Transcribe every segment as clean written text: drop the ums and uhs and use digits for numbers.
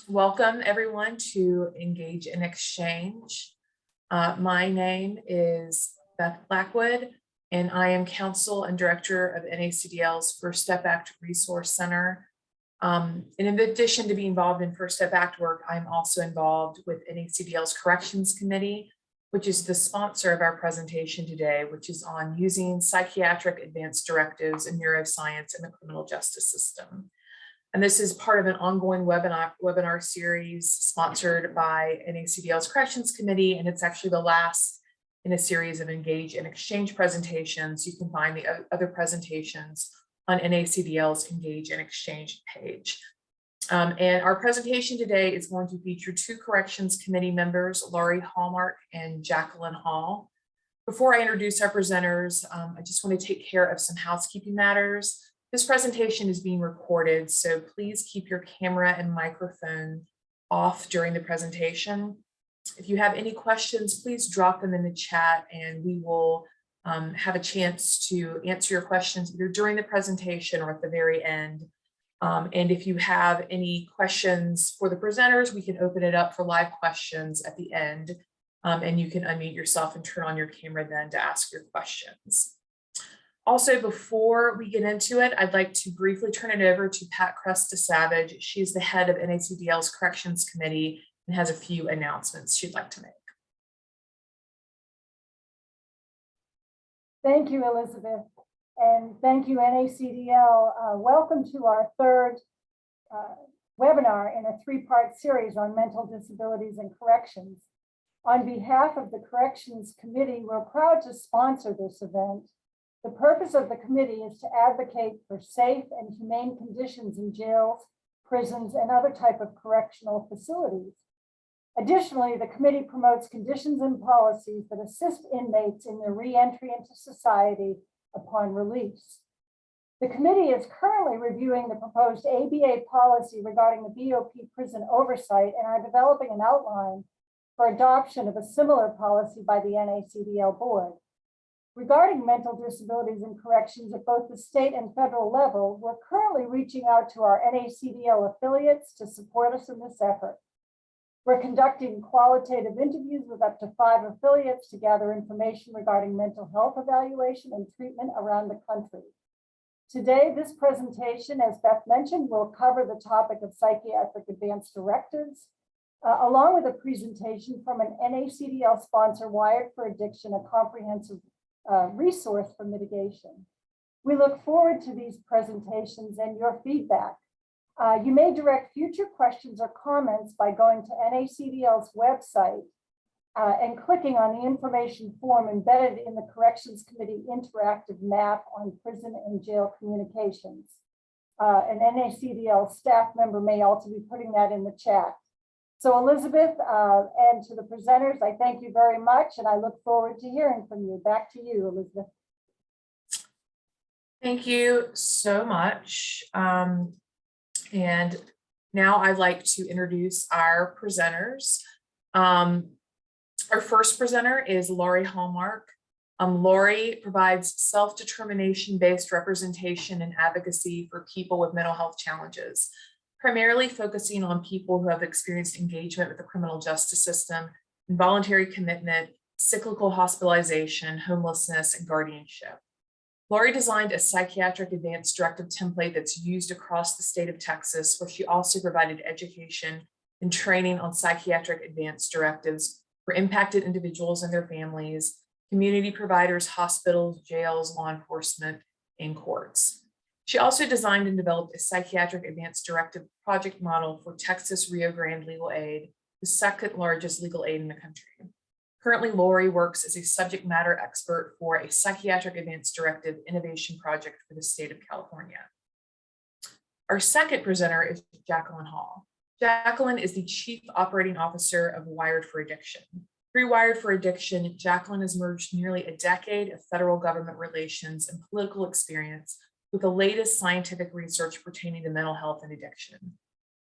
Welcome everyone to Engage and Exchange. My name is Beth Blackwood, and I am Counsel and Director of NACDL's First Step Act Resource Center. And in addition to being involved in First Step Act work, I'm also involved with NACDL's Corrections Committee, which is the sponsor of our presentation today, which is on using psychiatric advanced directives in neuroscience in the criminal justice system. And this is part of an ongoing webinar series sponsored by NACDL's Corrections Committee, and it's actually the last in a series of Engage and Exchange presentations. You can find the other presentations on NACDL's Engage and Exchange page. And our presentation today is going to feature two Corrections Committee members, Laurie Hallmark and Jacqueline Hall. Before I introduce our presenters, I just want to take care of some housekeeping matters. This presentation is being recorded, so please keep your camera and microphone off during the presentation. If you have any questions, please drop them in the chat and we will have a chance to answer your questions either during the presentation or at the very end. And if you have any questions for the presenters, we can open it up for live questions at the end. And you can unmute yourself and turn on your camera then to ask your questions. Also, before we get into it, I'd like to briefly turn it over to Pat Cresta-Savage. She's the head of NACDL's Corrections Committee and has a few announcements she'd like to make. Thank you, Elizabeth, and thank you, NACDL. Welcome to our third webinar in a three-part series on mental disabilities and corrections. On behalf of the Corrections Committee, we're proud to sponsor this event. The purpose of the committee is to advocate for safe and humane conditions in jails, prisons, and other type of correctional facilities. Additionally, the committee promotes conditions and policies that assist inmates in their re-entry into society upon release. The committee is currently reviewing the proposed ABA policy regarding the BOP prison oversight and are developing an outline for adoption of a similar policy by the NACDL board. Regarding mental disabilities and corrections at both the state and federal level, we're currently reaching out to our NACDL affiliates to support us in this effort. We're conducting qualitative interviews with up to 5 affiliates to gather information regarding mental health evaluation and treatment around the country. Today, this presentation, as Beth mentioned, will cover the topic of psychiatric advanced directives, along with a presentation from an NACDL sponsor, Wired for Addiction, a comprehensive resource for mitigation. We look forward to these presentations and your feedback. You may direct future questions or comments by going to NACDL's website and clicking on the information form embedded in the Corrections Committee interactive map on prison and jail communications. An NACDL staff member may also be putting that in the chat. So Elizabeth, and to the presenters, I thank you very much, and I look forward to hearing from you. Back to you, Elizabeth. Thank you so much. And now I'd like to introduce our presenters. Our first presenter is Laurie Hallmark. Laurie provides self-determination-based representation and advocacy for people with mental health challenges, primarily focusing on people who have experienced engagement with the criminal justice system, involuntary commitment, cyclical hospitalization, homelessness, and guardianship. Laurie designed a psychiatric advanced directive template that's used across the state of Texas, where she also provided education and training on psychiatric advanced directives for impacted individuals and their families, community providers, hospitals, jails, law enforcement, and courts. She also designed and developed a psychiatric advanced directive project model for Texas Rio Grande Legal Aid, the second largest legal aid in the country. Currently, Laurie works as a subject matter expert for a psychiatric advanced directive innovation project for the state of California. Our second presenter is Jacqueline Hall. Jacqueline is the Chief Operating Officer of Wired for Addiction. Through Wired for Addiction, Jacqueline has merged nearly a decade of federal government relations and political experience with the latest scientific research pertaining to mental health and addiction.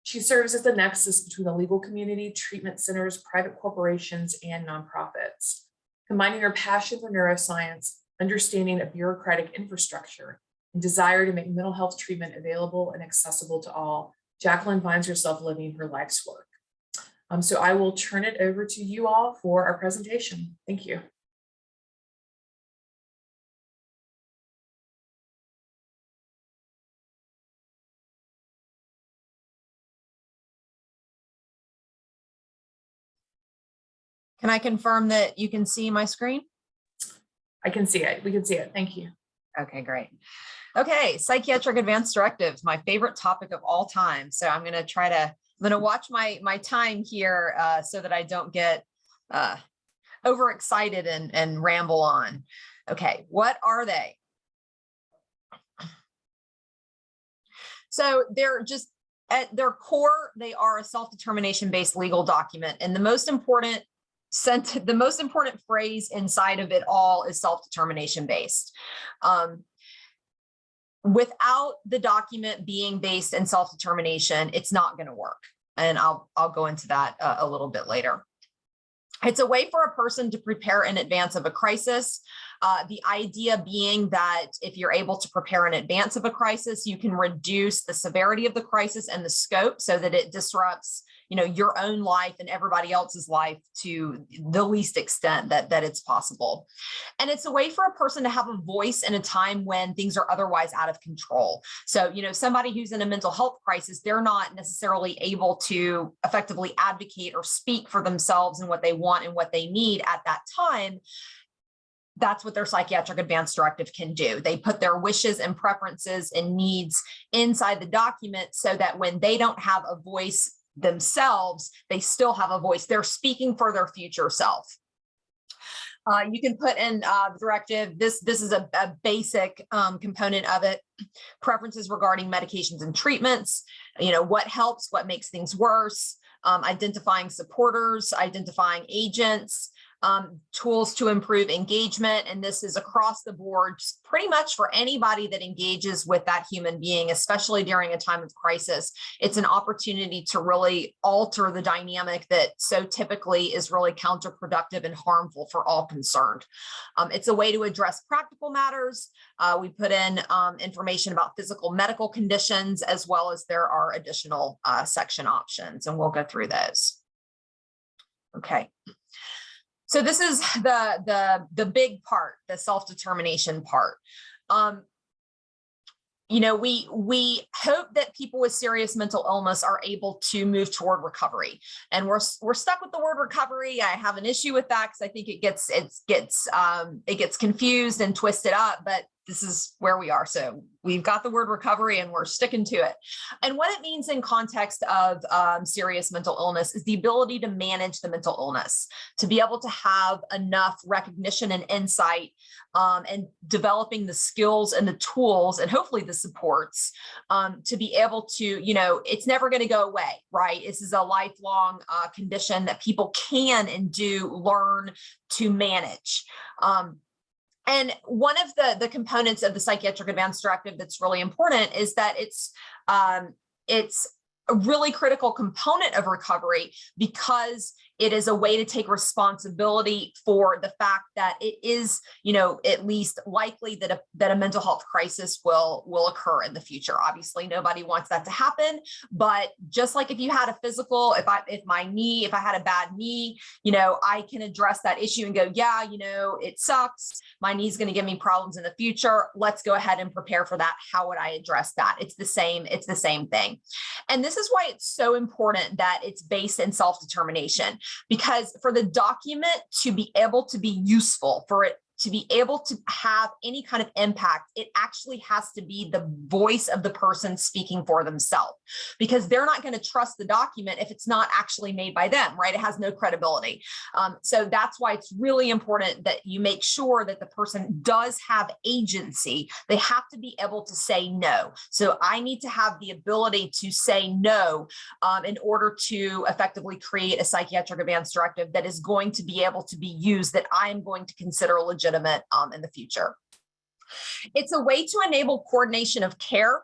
She serves as the nexus between the legal community, treatment centers, private corporations, and nonprofits. Combining her passion for neuroscience, understanding of bureaucratic infrastructure, and desire to make mental health treatment available and accessible to all, Jacqueline finds herself living her life's work. So I will turn it over to you all for our presentation. Thank you. Can I confirm that you can see my screen? I can see it. We can see it. Thank you. Okay, great. Okay, psychiatric advanced directives, my favorite topic of all time. So I'm going to watch my time here so that I don't get overexcited and ramble on. Okay, what are they? So they're just at their core, they are a self-determination based legal document, and the most important phrase inside of it all is self-determination based. Without the document being based in self-determination, it's not going to work. And I'll go into that a little bit later. It's a way for a person to prepare in advance of a crisis. The idea being that if you're able to prepare in advance of a crisis, you can reduce the severity of the crisis and the scope so that it disrupts, your own life and everybody else's life to the least extent that it's possible. And it's a way for a person to have a voice in a time when things are otherwise out of control. So, somebody who's in a mental health crisis, they're not necessarily able to effectively advocate or speak for themselves and what they want and what they need at that time. That's what their psychiatric advance directive can do. They put their wishes and preferences and needs inside the document so that when they don't have a voice themselves, they still have a voice. They're speaking for their future self. You can put in the directive. This is a basic component of it. Preferences regarding medications and treatments. What helps, what makes things worse. Identifying supporters, identifying agents. Tools to improve engagement. And this is across the board, pretty much for anybody that engages with that human being, especially during a time of crisis. It's an opportunity to really alter the dynamic that so typically is really counterproductive and harmful for all concerned. It's a way to address practical matters. We put in information about physical medical conditions, as well as there are additional section options, and we'll go through those. Okay. So this is the big part, the self-determination part. We hope that people with serious mental illness are able to move toward recovery, and we're stuck with the word recovery. I have an issue with that because I think it gets confused and twisted up, but this is where we are. So we've got the word recovery and we're sticking to it. And what it means in context of serious mental illness is the ability to manage the mental illness, to be able to have enough recognition and insight and developing the skills and the tools and hopefully the supports to be able to, it's never going to go away, right? This is a lifelong condition that people can and do learn to manage. And one of the components of the psychiatric advance directive that's really important is that it's a really critical component of recovery because it is a way to take responsibility for the fact that it is, at least likely that a mental health crisis will occur in the future. Obviously, nobody wants that to happen, but just like if you had a physical, if I had a bad knee, I can address that issue and go, yeah, it sucks. My knee's going to give me problems in the future. Let's go ahead and prepare for that. How would I address that? It's the same thing. And this is why it's so important that it's based in self-determination. Because for the document to be able to be useful, for it to be able to have any kind of impact, it actually has to be the voice of the person speaking for themselves, because they're not going to trust the document if it's not actually made by them, right? It has no credibility. So that's why it's really important that you make sure that the person does have agency. They have to be able to say no. So I need to have the ability to say no in order to effectively create a psychiatric advance directive that is going to be able to be used, that I'm going to consider legitimate in the future. It's a way to enable coordination of care.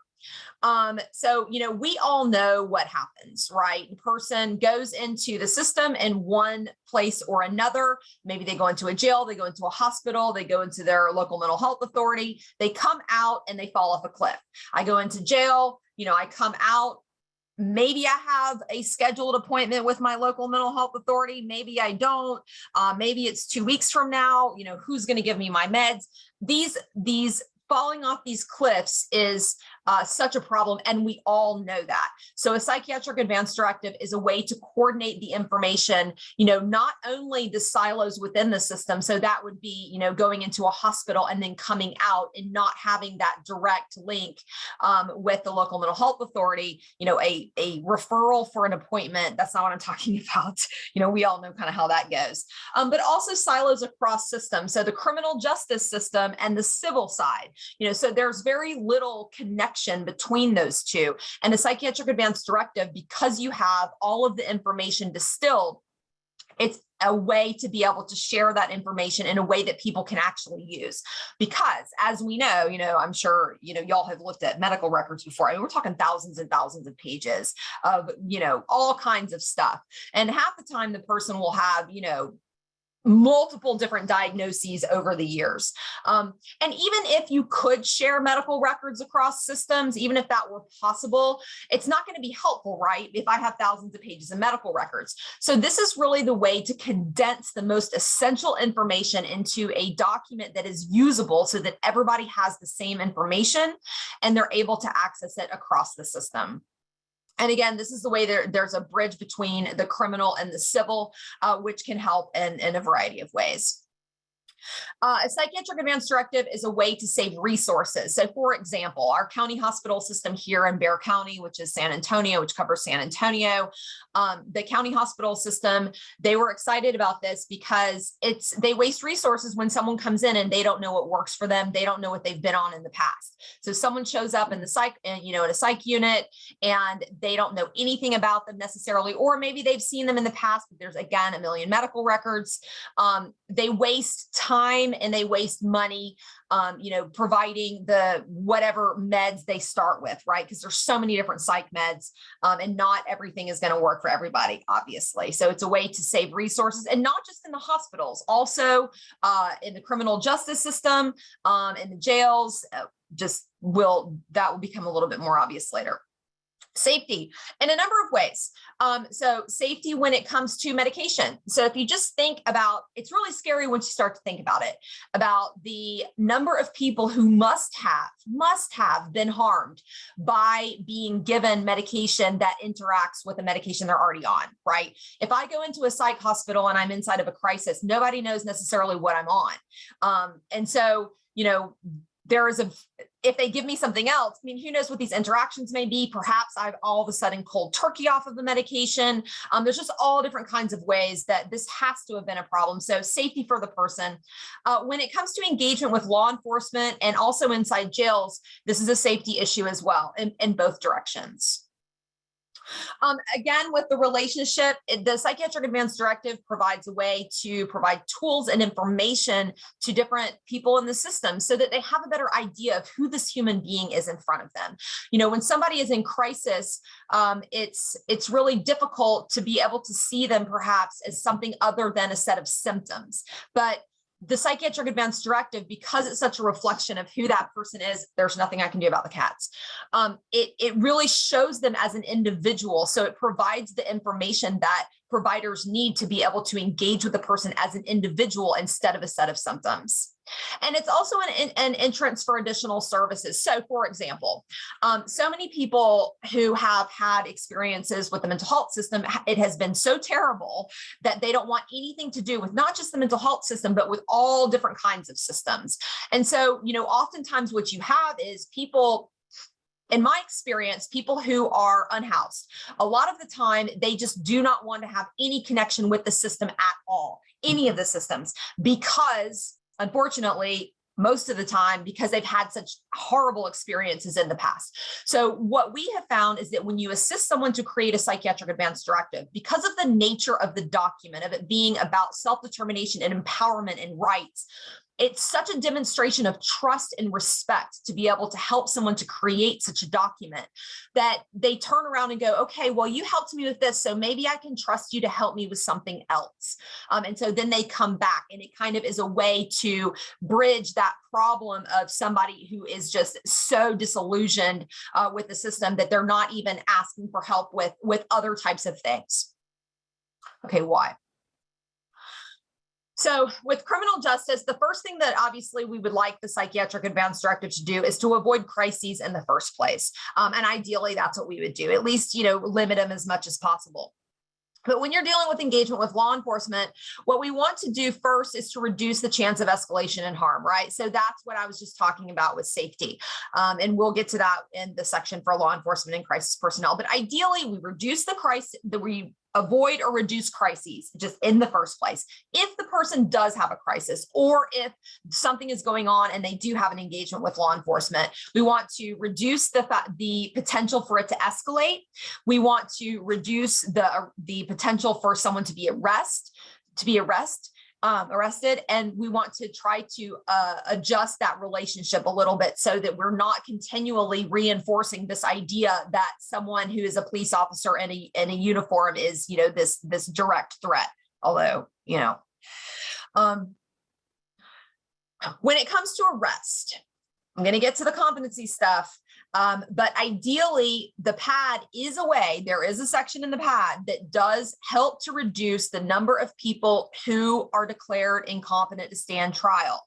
So, we all know what happens, right? The person goes into the system in one place or another. Maybe they go into a jail, they go into a hospital, they go into their local mental health authority, they come out and they fall off a cliff. I go into jail, I come out, maybe I have a scheduled appointment with my local mental health authority. Maybe I don't. Maybe it's 2 weeks from now. You know, who's going to give me my meds? These falling off these cliffs is such a problem, and we all know that. So a psychiatric advance directive is a way to coordinate the information, you know, not only the silos within the system. So that would be, you know, going into a hospital and then coming out and not having that direct link with the local mental health authority, you know, a referral for an appointment. That's not what I'm talking about. You know, we all know kind of how that goes. But also silos across systems. So the criminal justice system and the civil side, you know, so there's very little connection between those two. And a psychiatric advance directive, because you have all of the information distilled, it's a way to be able to share that information in a way that people can actually use. Because as we know, you know, I'm sure, you know, y'all have looked at medical records before. I mean, we're talking thousands and thousands of pages of, you know, all kinds of stuff. And half the time the person will have, you know, multiple different diagnoses over the years. And even if you could share medical records across systems, even if that were possible, it's not going to be helpful, right? If I have thousands of pages of medical records. So this is really the way to condense the most essential information into a document that is usable so that everybody has the same information and they're able to access it across the system. And again, this is the way there's a bridge between the criminal and the civil, which can help in a variety of ways. A psychiatric advance directive is a way to save resources. So for example, our county hospital system here in Bexar County, which is San Antonio, which covers San Antonio, the county hospital system, they were excited about this because they waste resources when someone comes in and they don't know what works for them. They don't know what they've been on in the past. So someone shows up in the in a psych unit and they don't know anything about them necessarily, or maybe they've seen them in the past, but there's again a million medical records. They waste time and they waste money, you know, providing the whatever meds they start with, right? Because there's so many different psych meds and not everything is going to work for everybody, obviously. So it's a way to save resources, and not just in the hospitals, also in the criminal justice system, in the jails, that will become a little bit more obvious later. Safety in a number of ways. So safety when it comes to medication. So if you just think about, it's really scary once you start to think about it, about the number of people who must have been harmed by being given medication that interacts with the medication they're already on, right? If I go into a psych hospital and I'm inside of a crisis, nobody knows necessarily what I'm on. And so, you know, if they give me something else, I mean, who knows what these interactions may be? Perhaps I've all of a sudden cold turkey off of the medication. There's just all different kinds of ways that this has to have been a problem. So safety for the person. When it comes to engagement with law enforcement and also inside jails, this is a safety issue as well in both directions. Again, with the relationship, the Psychiatric Advance Directive provides a way to provide tools and information to different people in the system so that they have a better idea of who this human being is in front of them. You know, when somebody is in crisis, it's really difficult to be able to see them perhaps as something other than a set of symptoms. But the Psychiatric Advance Directive, because it's such a reflection of who that person is, there's nothing I can do about the cats. It really shows them as an individual. So it provides the information that providers need to be able to engage with the person as an individual instead of a set of symptoms. And it's also an entrance for additional services. So for example, so many people who have had experiences with the mental health system, it has been so terrible that they don't want anything to do with not just the mental health system, but with all different kinds of systems. And so, you know, oftentimes what you have is people, in my experience, people who are unhoused, a lot of the time, they just do not want to have any connection with the system at all, any of the systems, because unfortunately, most of the time, because they've had such horrible experiences in the past. So what we have found is that when you assist someone to create a psychiatric advance directive, because of the nature of the document, of it being about self-determination and empowerment and rights, it's such a demonstration of trust and respect to be able to help someone to create such a document that they turn around and go, okay, well, you helped me with this, so maybe I can trust you to help me with something else. And so then they come back, and it kind of is a way to bridge that problem of somebody who is just so disillusioned with the system that they're not even asking for help with other types of things. Okay, why? So with criminal justice, the first thing that obviously we would like the Psychiatric Advanced Directive to do is to avoid crises in the first place. And ideally, that's what we would do, at least, limit them as much as possible. But when you're dealing with engagement with law enforcement, what we want to do first is to reduce the chance of escalation and harm, right? So that's what I was just talking about with safety. And we'll get to that in the section for law enforcement and crisis personnel. But ideally, we reduce the crisis, we avoid or reduce crises just in the first place. If the person does have a crisis, or if something is going on and they do have an engagement with law enforcement, we want to reduce the potential for it to escalate. We want to reduce the potential for someone to be arrested, and we want to try to adjust that relationship a little bit so that we're not continually reinforcing this idea that someone who is a police officer in a uniform is, this direct threat. Although, when it comes to arrest, I'm going to get to the competency stuff. But ideally, the PAD is a way, there is a section in the PAD that does help to reduce the number of people who are declared incompetent to stand trial,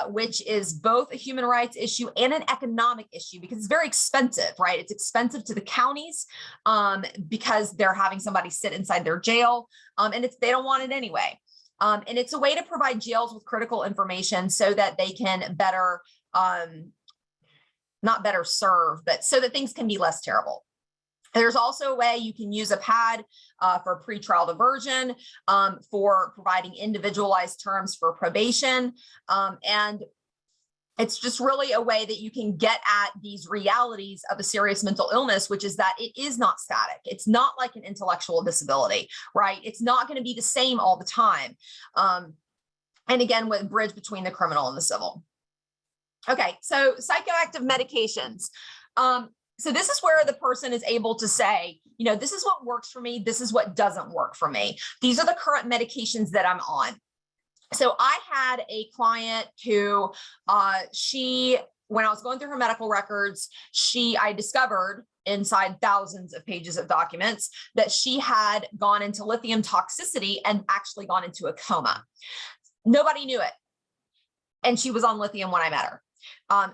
which is both a human rights issue and an economic issue, because it's very expensive, right? It's expensive to the counties because they're having somebody sit inside their jail, and they don't want it anyway. And it's a way to provide jails with critical information so that they can better, not better serve, but so that things can be less terrible. There's also a way you can use a PAD for pretrial diversion, for providing individualized terms for probation. And it's just really a way that you can get at these realities of a serious mental illness, which is that it is not static. It's not like an intellectual disability, right? It's not going to be the same all the time. And again, with bridge between the criminal and the civil. Okay, so psychoactive medications. So this is where the person is able to say, this is what works for me. This is what doesn't work for me. These are the current medications that I'm on. So I had a client who when I was going through her medical records, I discovered inside thousands of pages of documents that she had gone into lithium toxicity and actually gone into a coma. Nobody knew it. And she was on lithium when I met her.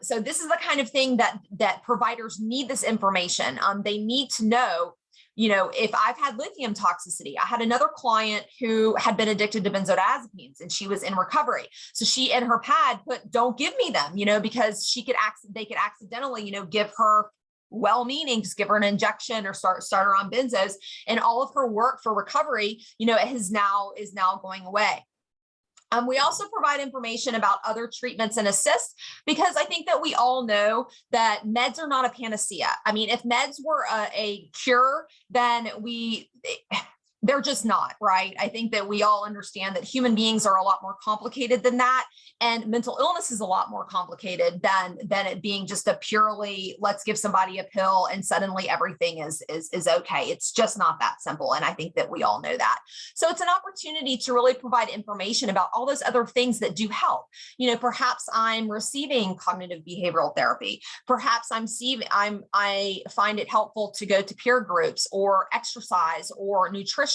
So this is the kind of thing that providers need this information. They need to know, if I've had lithium toxicity. I had another client who had been addicted to benzodiazepines and she was in recovery. So she in her PAD put, don't give me them, because they could accidentally, give her well-meaning, just give her an injection or start her on benzos, and all of her work for recovery, is now going away. We also provide information about other treatments and assists, because I think that we all know that meds are not a panacea. I mean, if meds were a cure, then they're just not, right? I think that we all understand that human beings are a lot more complicated than that. And mental illness is a lot more complicated than it being just a purely, let's give somebody a pill and suddenly everything is okay. It's just not that simple. And I think that we all know that. So it's an opportunity to really provide information about all those other things that do help. Perhaps I'm receiving cognitive behavioral therapy. Perhaps I find it helpful to go to peer groups or exercise or nutrition,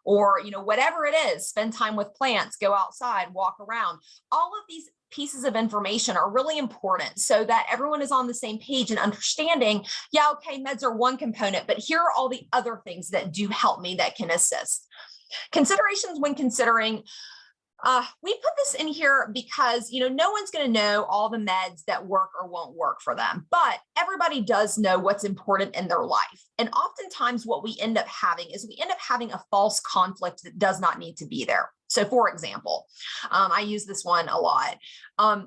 or whatever it is, spend time with plants, go outside, walk around. All of these pieces of information are really important so that everyone is on the same page and understanding, yeah, okay, meds are one component, but here are all the other things that do help me that can assist. Considerations when considering. We put this in here because, no one's going to know all the meds that work or won't work for them, but everybody does know what's important in their life. And oftentimes what we end up having is a false conflict that does not need to be there. So for example, I use this one a lot. I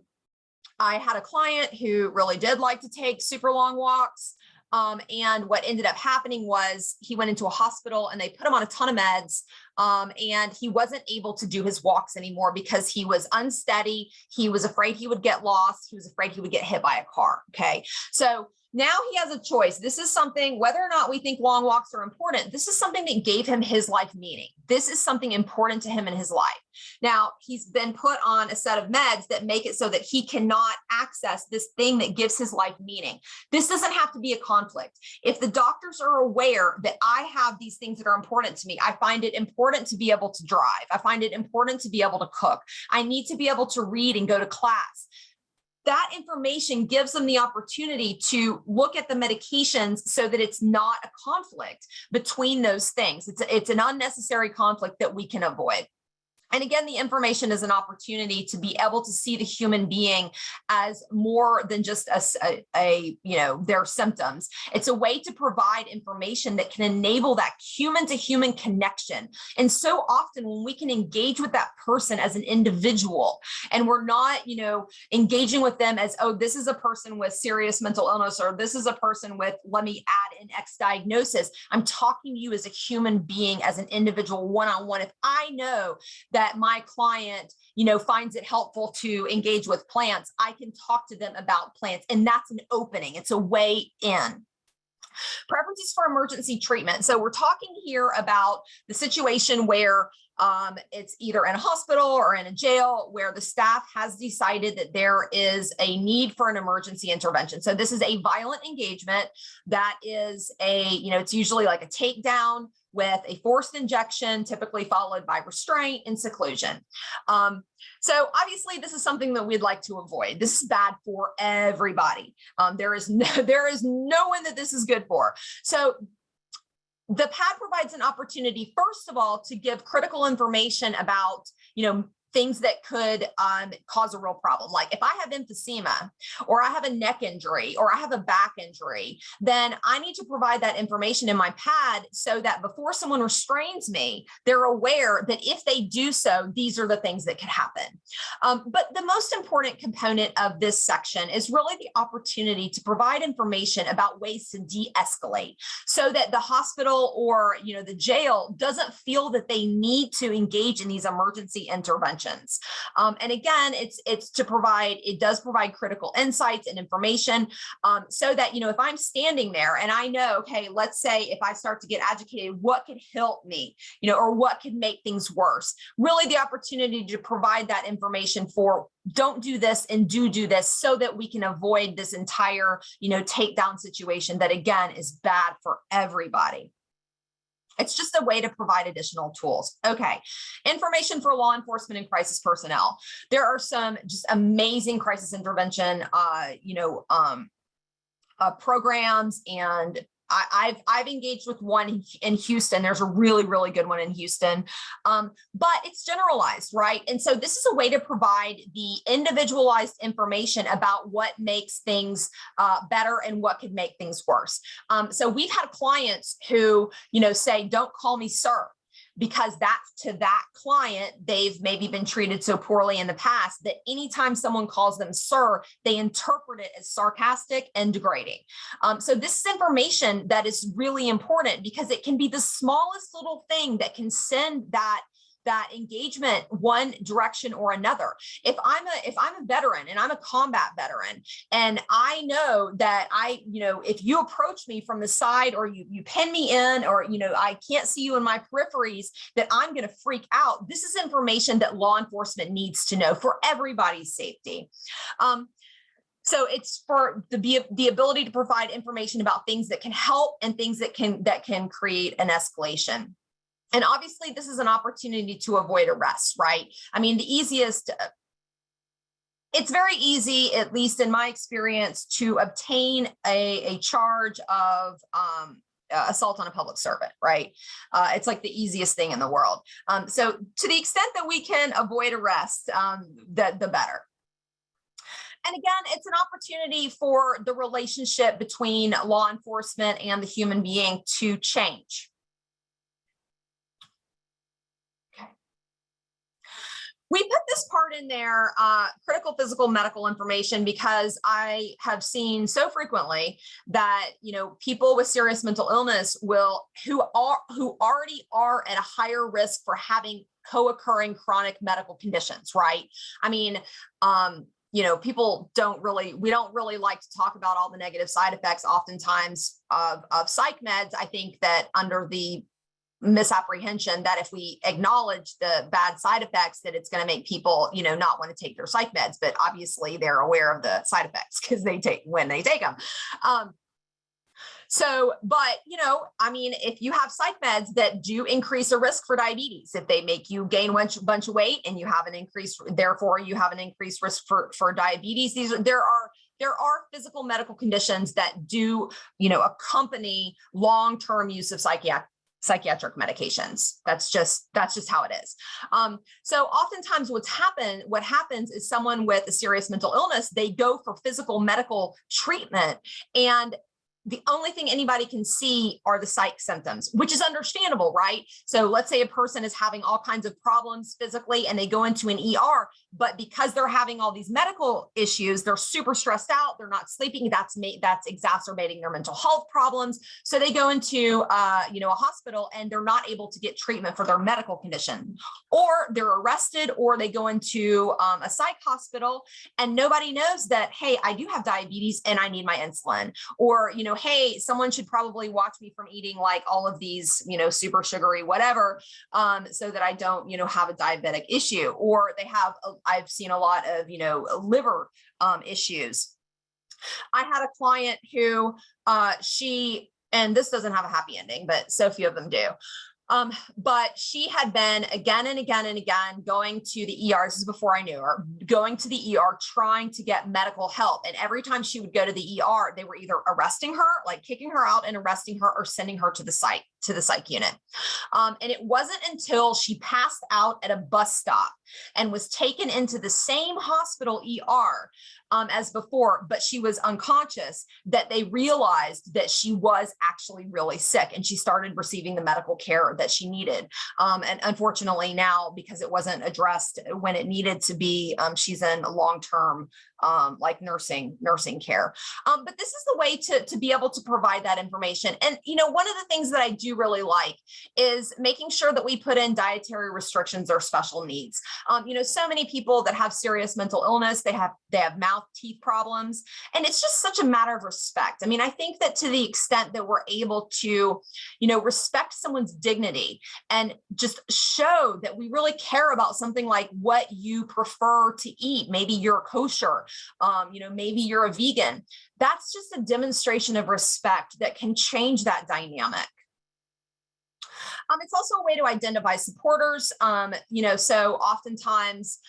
had a client who really did like to take super long walks. And what ended up happening was he went into a hospital and they put him on a ton of meds. And he wasn't able to do his walks anymore because he was unsteady. He was afraid he would get lost. He was afraid he would get hit by a car. Okay. So now he has a choice. This is something, whether or not we think long walks are important, this is something that gave him his life meaning. This is something important to him in his life. Now, he's been put on a set of meds that make it so that he cannot access this thing that gives his life meaning. This doesn't have to be a conflict. If the doctors are aware that I have these things that are important to me, I find it important to be able to drive. I find it important to be able to cook. I need to be able to read and go to class. That information gives them the opportunity to look at the medications so that it's not a conflict between those things. It's an unnecessary conflict that we can avoid. And again, the information is an opportunity to be able to see the human being as more than just their symptoms. It's a way to provide information that can enable that human to human connection. And so often when we can engage with that person as an individual and we're not, engaging with them as, oh, this is a person with serious mental illness, or this is a person with, let me add an X diagnosis. I'm talking to you as a human being, as an individual, one-on-one. If I know that my client, finds it helpful to engage with plants, I can talk to them about plants, and that's an opening. It's a way in. Preferences for emergency treatment. So we're talking here about the situation where it's either in a hospital or in a jail where the staff has decided that there is a need for an emergency intervention. So this is a violent engagement that is it's usually like a takedown with a forced injection, typically followed by restraint and seclusion. So obviously this is something that we'd like to avoid. This is bad for everybody. There is no one that this is good for. So the PAD provides an opportunity, first of all, to give critical information about, things that could cause a real problem. Like if I have emphysema, or I have a neck injury, or I have a back injury, then I need to provide that information in my PAD so that before someone restrains me, they're aware that if they do so, these are the things that could happen. But the most important component of this section is really the opportunity to provide information about ways to de-escalate so that the hospital or the jail doesn't feel that they need to engage in these emergency interventions. And again, it does provide critical insights and information so that, if I'm standing there and I know, okay, let's say if I start to get agitated, what could help me, or what could make things worse? Really the opportunity to provide that information for don't do this and do this so that we can avoid this entire, takedown situation that again is bad for everybody. It's just a way to provide additional tools. Okay, information for law enforcement and crisis personnel. There are some just amazing crisis intervention, programs, and I've engaged with one in Houston. There's a really, really good one in Houston, but it's generalized, right? And so this is a way to provide the individualized information about what makes things better and what could make things worse. So we've had clients who, say, don't call me sir, because that's to that client, they've maybe been treated so poorly in the past that anytime someone calls them sir, they interpret it as sarcastic and degrading. So this is information that is really important because it can be the smallest little thing that can send that engagement one direction or another. If I'm a veteran and I'm a combat veteran, and I know that if you approach me from the side or you pin me in, or, I can't see you in my peripheries, that I'm going to freak out. This is information that law enforcement needs to know for everybody's safety. So it's for the ability to provide information about things that can help and things that can create an escalation. And obviously, this is an opportunity to avoid arrests, right? I mean, it's very easy, at least in my experience, to obtain a charge of assault on a public servant, right? It's like the easiest thing in the world. So to the extent that we can avoid arrest, the better. And again, it's an opportunity for the relationship between law enforcement and the human being to change. We put this part in there critical physical medical information because I have seen so frequently that, you know, people with serious mental illness who already are at a higher risk for having co-occurring chronic medical conditions, right? I mean, you know, we don't really like to talk about all the negative side effects oftentimes of psych meds. I think that under the misapprehension that if we acknowledge the bad side effects, that it's going to make people, you know, not want to take their psych meds, but obviously they're aware of the side effects because when they take them. But, you know, I mean, if you have psych meds that do increase a risk for diabetes, if they make you gain a bunch of weight and you have an increased, therefore you have an increased risk for diabetes, there are physical medical conditions that do, you know, accompany long-term use of psychiatric medications. That's just how it is. So oftentimes what happens is someone with a serious mental illness, they go for physical medical treatment, and the only thing anybody can see are the psych symptoms, which is understandable, right? So let's say a person is having all kinds of problems physically and they go into an ER, but because they're having all these medical issues, they're super stressed out, they're not sleeping, that's exacerbating their mental health problems. So they go into you know, a hospital and they're not able to get treatment for their medical condition, or they're arrested, or they go into a psych hospital and nobody knows that, hey, I do have diabetes and I need my insulin, or, you know, hey, someone should probably watch me from eating like all of these, you know, super sugary, whatever, so that I don't, you know, have a diabetic issue. Or they have, I've seen a lot of, you know, liver issues. I had a client who and this doesn't have a happy ending, but so few of them do. But she had been again and again and again going to the ER. This is before I knew her, going to the ER, trying to get medical help. And every time she would go to the ER, they were either arresting her, like kicking her out and arresting her, or sending her to the psych unit. And it wasn't until she passed out at a bus stop and was taken into the same hospital ER as before, but she was unconscious, that they realized that she was actually really sick, and she started receiving the medical care that she needed. And unfortunately now, because it wasn't addressed when it needed to be, she's in long-term like nursing care. But this is the way to be able to provide that information. And, you know, one of the things that I do really like is making sure that we put in dietary restrictions or special needs. You know, so many people that have serious mental illness, they have mouth, teeth problems, and it's just such a matter of respect. I mean, I think that to the extent that we're able to, you know, respect someone's dignity and just show that we really care about something like what you prefer to eat. Maybe you're kosher, you know, maybe you're a vegan. That's just a demonstration of respect that can change that dynamic. It's also a way to identify supporters. You know, so oftentimes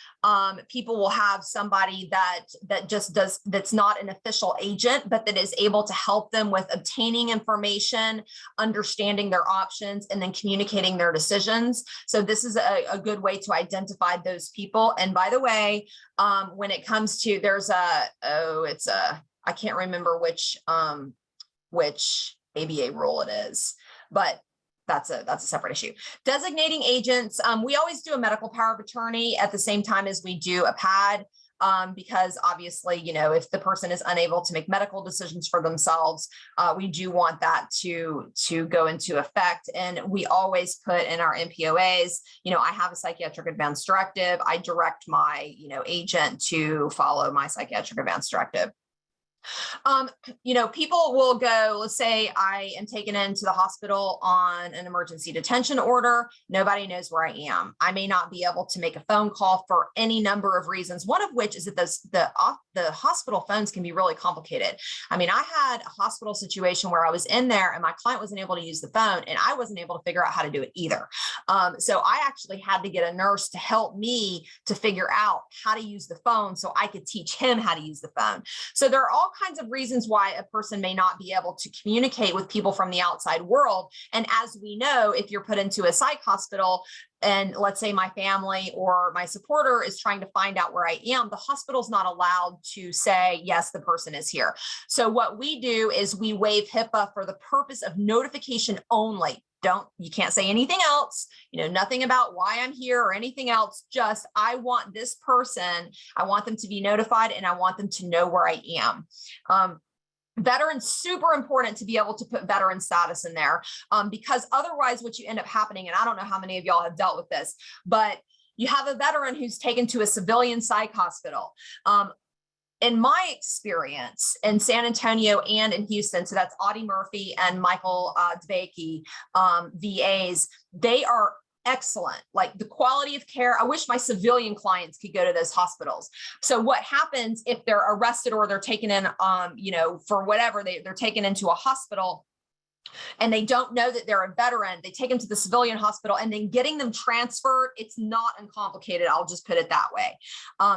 people will have somebody that just that's not an official agent, but that is able to help them with obtaining information, understanding their options, and then communicating their decisions. So this is a good way to identify those people. And by the way, when it comes to, I can't remember which ABA rule it is, but that's a separate issue. Designating agents. We always do a medical power of attorney at the same time as we do a PAD, because obviously, you know, if the person is unable to make medical decisions for themselves, we do want that to go into effect. And we always put in our MPOAs, you know, I have a psychiatric advance directive. I direct my, you know, agent to follow my psychiatric advance directive. You know, people will go, let's say I am taken into the hospital on an emergency detention order. Nobody knows where I am. I may not be able to make a phone call for any number of reasons. One of which is that the hospital phones can be really complicated. I mean, I had a hospital situation where I was in there and my client wasn't able to use the phone, and I wasn't able to figure out how to do it either. So I actually had to get a nurse to help me to figure out how to use the phone so I could teach him how to use the phone. So there are all kinds of reasons why a person may not be able to communicate with people from the outside world. And as we know, if you're put into a psych hospital, and let's say my family or my supporter is trying to find out where I am, the hospital's not allowed to say, yes, the person is here. So what we do is we waive HIPAA for the purpose of notification only. you can't say anything else, nothing about why I'm here or anything else. Just, I want this person, I want them to be notified and I want them to know where I am. Veterans, super important to be able to put veteran status in there, because otherwise what you end up happening, and I don't know how many of y'all have dealt with this, but you have a veteran who's taken to a civilian psych hospital. In my experience in San Antonio and in Houston, so that's Audie Murphy and Michael Dvaki, VAs, they are excellent. Like the quality of care, I wish my civilian clients could go to those hospitals. So what happens if they're arrested or they're taken in, for whatever, they're taken into a hospital and they don't know that they're a veteran, they take them to the civilian hospital, and then getting them transferred, it's not uncomplicated. I'll just put it that way.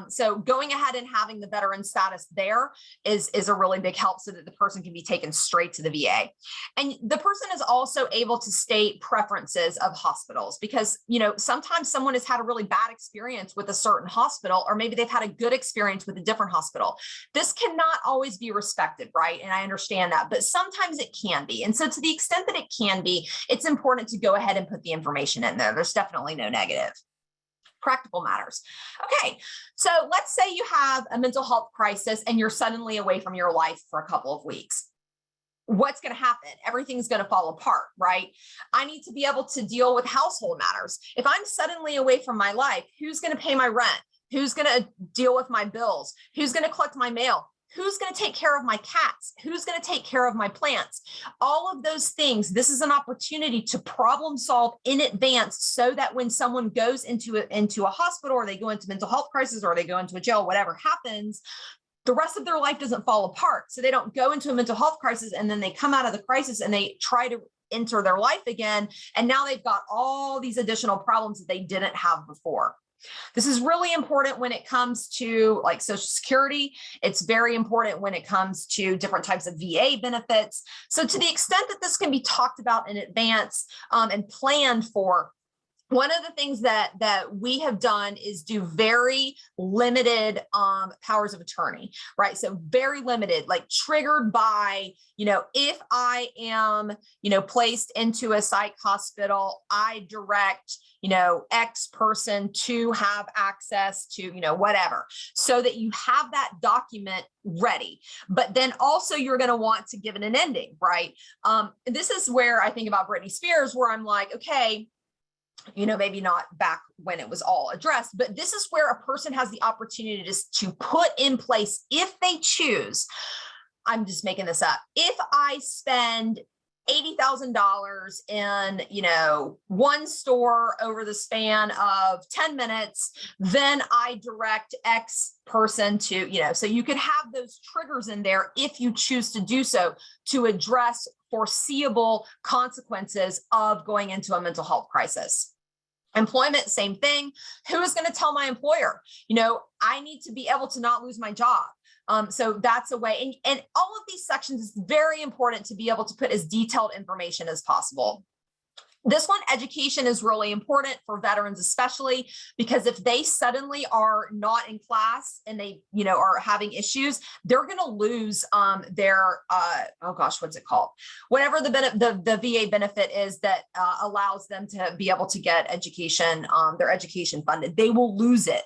So going ahead and having the veteran status there is a really big help so that the person can be taken straight to the VA. And the person is also able to state preferences of hospitals, because, sometimes someone has had a really bad experience with a certain hospital, or maybe they've had a good experience with a different hospital. This cannot always be respected, right? And I understand that, but sometimes it can be. And so to the extent that it can be, it's important to go ahead and put the information in there. There's definitely no negative. Practical matters. Okay, so let's say you have a mental health crisis and you're suddenly away from your life for a couple of weeks. What's going to happen? Everything's going to fall apart, right? I need to be able to deal with household matters. If I'm suddenly away from my life, who's going to pay my rent? Who's going to deal with my bills? Who's going to collect my mail? Who's going to take care of my cats? Who's going to take care of my plants? All of those things, this is an opportunity to problem solve in advance so that when someone goes into a hospital, or they go into mental health crisis, or they go into a jail, whatever happens, the rest of their life doesn't fall apart. So they don't go into a mental health crisis and then they come out of the crisis and they try to enter their life again. And now they've got all these additional problems that they didn't have before. This is really important when it comes to like Social Security. It's very important when it comes to different types of VA benefits. So to the extent that this can be talked about in advance and planned for, one of the things that we have done is do very limited powers of attorney, right? So very limited, like triggered by, if I am, placed into a psych hospital, I direct, X person to have access to, whatever, so that you have that document ready. But then also you're going to want to give it an ending, right? This is where I think about Britney Spears, where I'm like, okay, maybe not back when it was all addressed, but this is where a person has the opportunity to put in place, if they choose, I'm just making this up, if I spend $80,000 in, one store over the span of 10 minutes, then I direct X person to, so you could have those triggers in there if you choose to do so, to address foreseeable consequences of going into a mental health crisis. Employment, same thing. Who is going to tell my employer? I need to be able to not lose my job. So that's a way. And all of these sections is very important to be able to put as detailed information as possible. This one, education, is really important for veterans, especially because if they suddenly are not in class and they, are having issues, they're going to lose their, what's it called? Whatever the VA benefit is that allows them to be able to get education, their education funded. They will lose it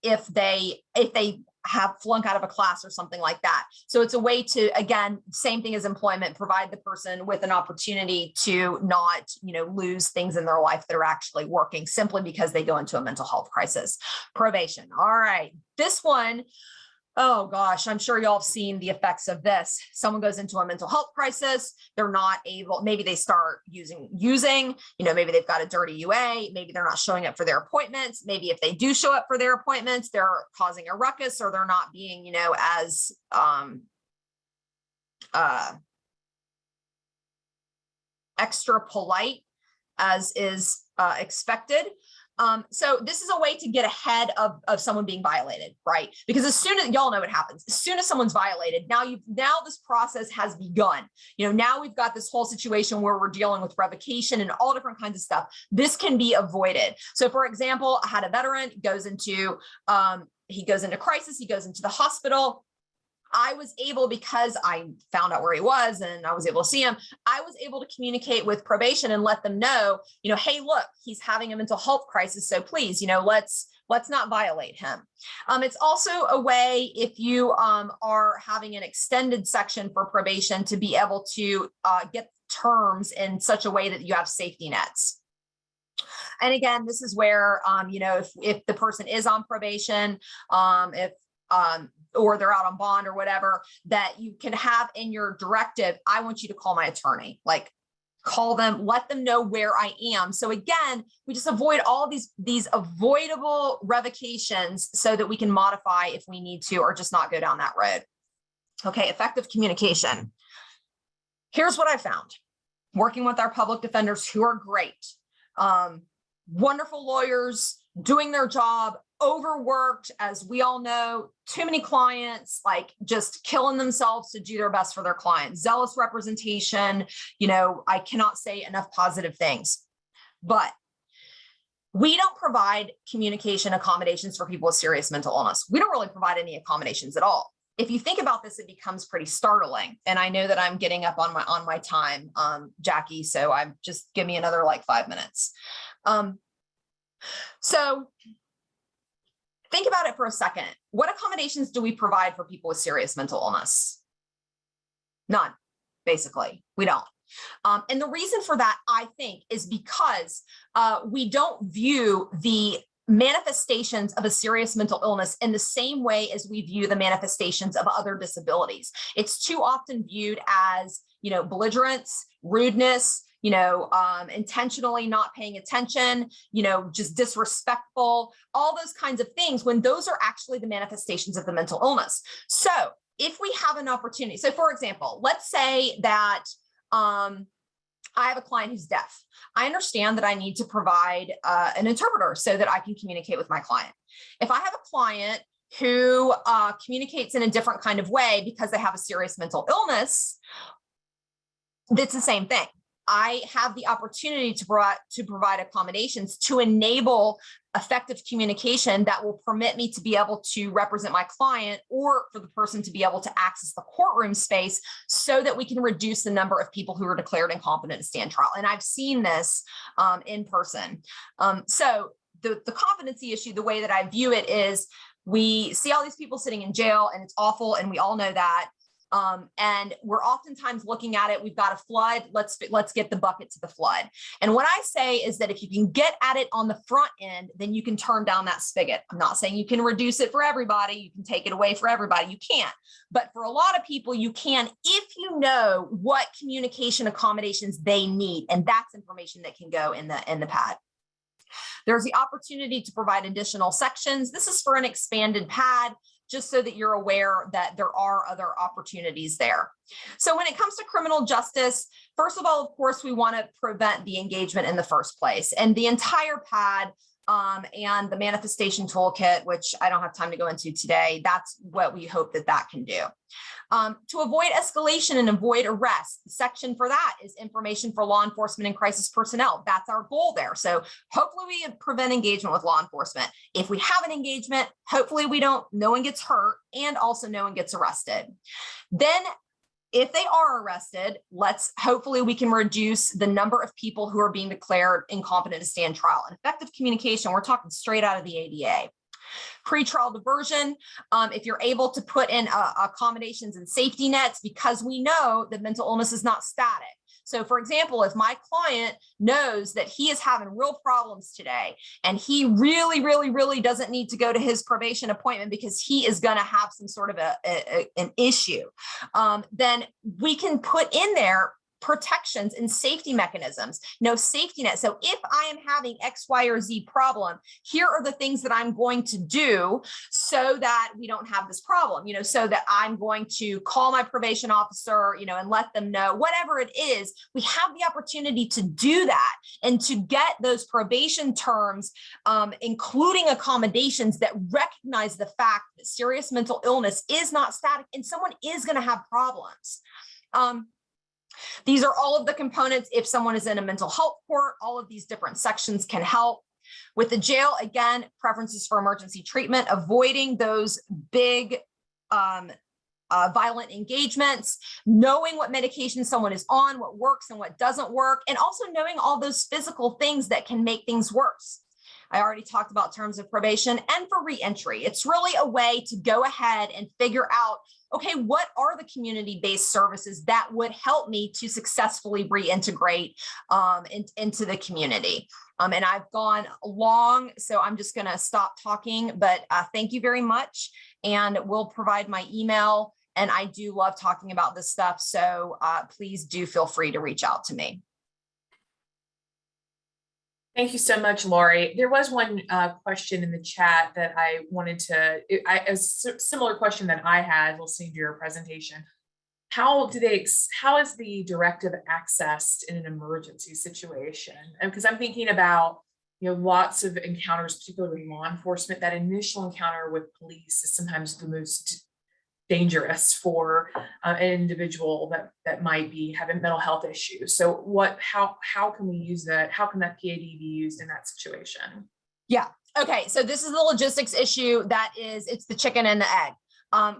if they have flunk out of a class or something like that. So it's a way to, again, same thing as employment, provide the person with an opportunity to not, lose things in their life that are actually working simply because they go into a mental health crisis. Probation. All right. This one, oh gosh, I'm sure y'all have seen the effects of this. Someone goes into a mental health crisis. They're not able, maybe they start using, maybe they've got a dirty UA. Maybe they're not showing up for their appointments. Maybe if they do show up for their appointments, they're causing a ruckus, or they're not being, as, extra polite as is expected. So this is a way to get ahead of someone being violated, right? Because as soon as y'all know what happens, as soon as someone's violated, now this process has begun. Now we've got this whole situation where we're dealing with revocation and all different kinds of stuff. This can be avoided. So for example, I had a veteran goes into crisis. He goes into the hospital. I was able, because I found out where he was and I was able to see him, I was able to communicate with probation and let them know, hey, look, he's having a mental health crisis. So please, let's not violate him. It's also a way, if you are having an extended section for probation, to be able to get terms in such a way that you have safety nets. And again, this is where, if the person is on probation, or they're out on bond or whatever, that you can have in your directive, I want you to call my attorney, like call them, let them know where I am. So again, we just avoid all these avoidable revocations so that we can modify if we need to, or just not go down that road. Okay, effective communication. Here's what I found working with our public defenders, who are great, wonderful lawyers, doing their job, overworked, as we all know, too many clients, like just killing themselves to do their best for their clients, zealous representation. I cannot say enough positive things, but we don't provide communication accommodations for people with serious mental illness. We don't really provide any accommodations at all. If you think about this, it becomes pretty startling. And I know that I'm getting up on my time, Jackie, so just give me another like 5 minutes. So think about it for a second. What accommodations do we provide for people with serious mental illness? None, basically. We don't. And the reason for that, I think, is because we don't view the manifestations of a serious mental illness in the same way as we view the manifestations of other disabilities. It's too often viewed as, belligerence, rudeness, intentionally not paying attention, just disrespectful, all those kinds of things, when those are actually the manifestations of the mental illness. So if we have an opportunity, so for example, let's say that I have a client who's deaf. I understand that I need to provide an interpreter so that I can communicate with my client. If I have a client who communicates in a different kind of way because they have a serious mental illness, it's the same thing. I have the opportunity to provide accommodations to enable effective communication that will permit me to be able to represent my client, or for the person to be able to access the courtroom space, so that we can reduce the number of people who are declared incompetent to stand trial. And I've seen this in person. So the competency issue, the way that I view it is, we see all these people sitting in jail and it's awful, and we all know that. And we're oftentimes looking at it, we've got a flood, let's get the bucket to the flood. And what I say is that if you can get at it on the front end, then you can turn down that spigot. I'm not saying you can reduce it for everybody, you can take it away for everybody, you can't. But for a lot of people, you can, if you know what communication accommodations they need. And that's information that can go in the pad. There's the opportunity to provide additional sections. This is for an expanded pad, just so that you're aware that there are other opportunities there. So when it comes to criminal justice, first of all, of course, we want to prevent the engagement in the first place. And the entire pad and the manifestation toolkit, which I don't have time to go into today, that's what we hope that can do. To avoid escalation and avoid arrest, the section for that is information for law enforcement and crisis personnel. That's our goal there. So hopefully we prevent engagement with law enforcement. If we have an engagement, hopefully no one gets hurt, and also no one gets arrested. Then if they are arrested, hopefully we can reduce the number of people who are being declared incompetent to stand trial. And effective communication, we're talking straight out of the ADA. Pretrial diversion, if you're able to put in accommodations and safety nets, because we know that mental illness is not static. So for example, if my client knows that he is having real problems today, and he really, really, really doesn't need to go to his probation appointment because he is going to have some sort of an issue, then we can put in there protections and safety mechanisms, safety net. So if I am having X, Y, or Z problem, here are the things that I'm going to do so that we don't have this problem, so that I'm going to call my probation officer, and let them know, whatever it is, we have the opportunity to do that and to get those probation terms, including accommodations that recognize the fact that serious mental illness is not static and someone is going to have problems. These are all of the components. If someone is in a mental health court, all of these different sections can help. With the jail, again, preferences for emergency treatment, avoiding those big violent engagements, knowing what medication someone is on, what works and what doesn't work, and also knowing all those physical things that can make things worse. I already talked about terms of probation and for reentry. It's really a way to go ahead and figure out, okay, what are the community-based services that would help me to successfully reintegrate into the community? And I've gone long, so I'm just going to stop talking, but thank you very much. And we'll provide my email. And I do love talking about this stuff. So please do feel free to reach out to me. Thank you so much, Laurie. There was one question in the chat that I wanted to, a similar question that I had listening to your presentation. How is the directive accessed in an emergency situation? And because I'm thinking about, lots of encounters, particularly law enforcement, that initial encounter with police is sometimes the most dangerous for an individual that might be having mental health issues. So how can we use that? How can that PAD be used in that situation? Yeah. Okay. So this is the logistics issue it's the chicken and the egg.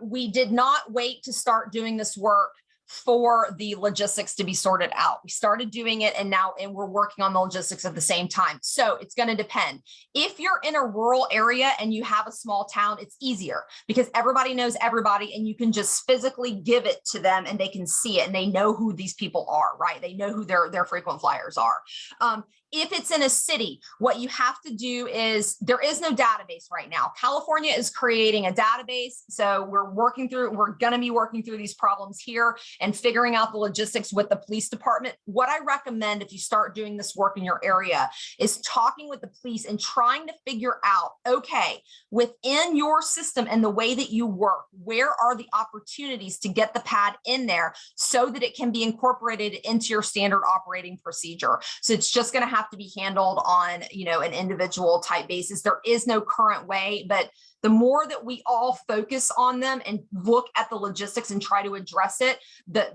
We did not wait to start doing this work for the logistics to be sorted out. We started doing it and we're working on the logistics at the same time. So it's going to depend. If you're in a rural area and you have a small town, it's easier because everybody knows everybody and you can just physically give it to them and they can see it and they know who these people are, right? They know who their frequent flyers are. If it's in a city, what you have to do is there is no database right now. California is creating a database. So we're going to be working through these problems here and figuring out the logistics with the police department. What I recommend if you start doing this work in your area is talking with the police and trying to figure out, okay, within your system and the way that you work, where are the opportunities to get the pad in there so that it can be incorporated into your standard operating procedure. So it's just going to have to be handled on, an individual type basis. There is no current way, but the more that we all focus on them and look at the logistics and try to address it, the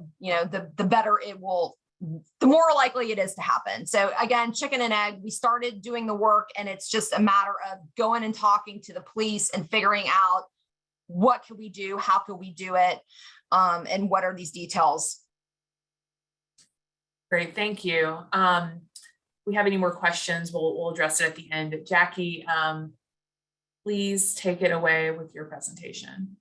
better it will, the more likely it is to happen. So again, chicken and egg, we started doing the work and it's just a matter of going and talking to the police and figuring out what can we do, how can we do it, and what are these details. Great, thank you. We have any more questions, we'll address it at the end. Jackie, please take it away with your presentation.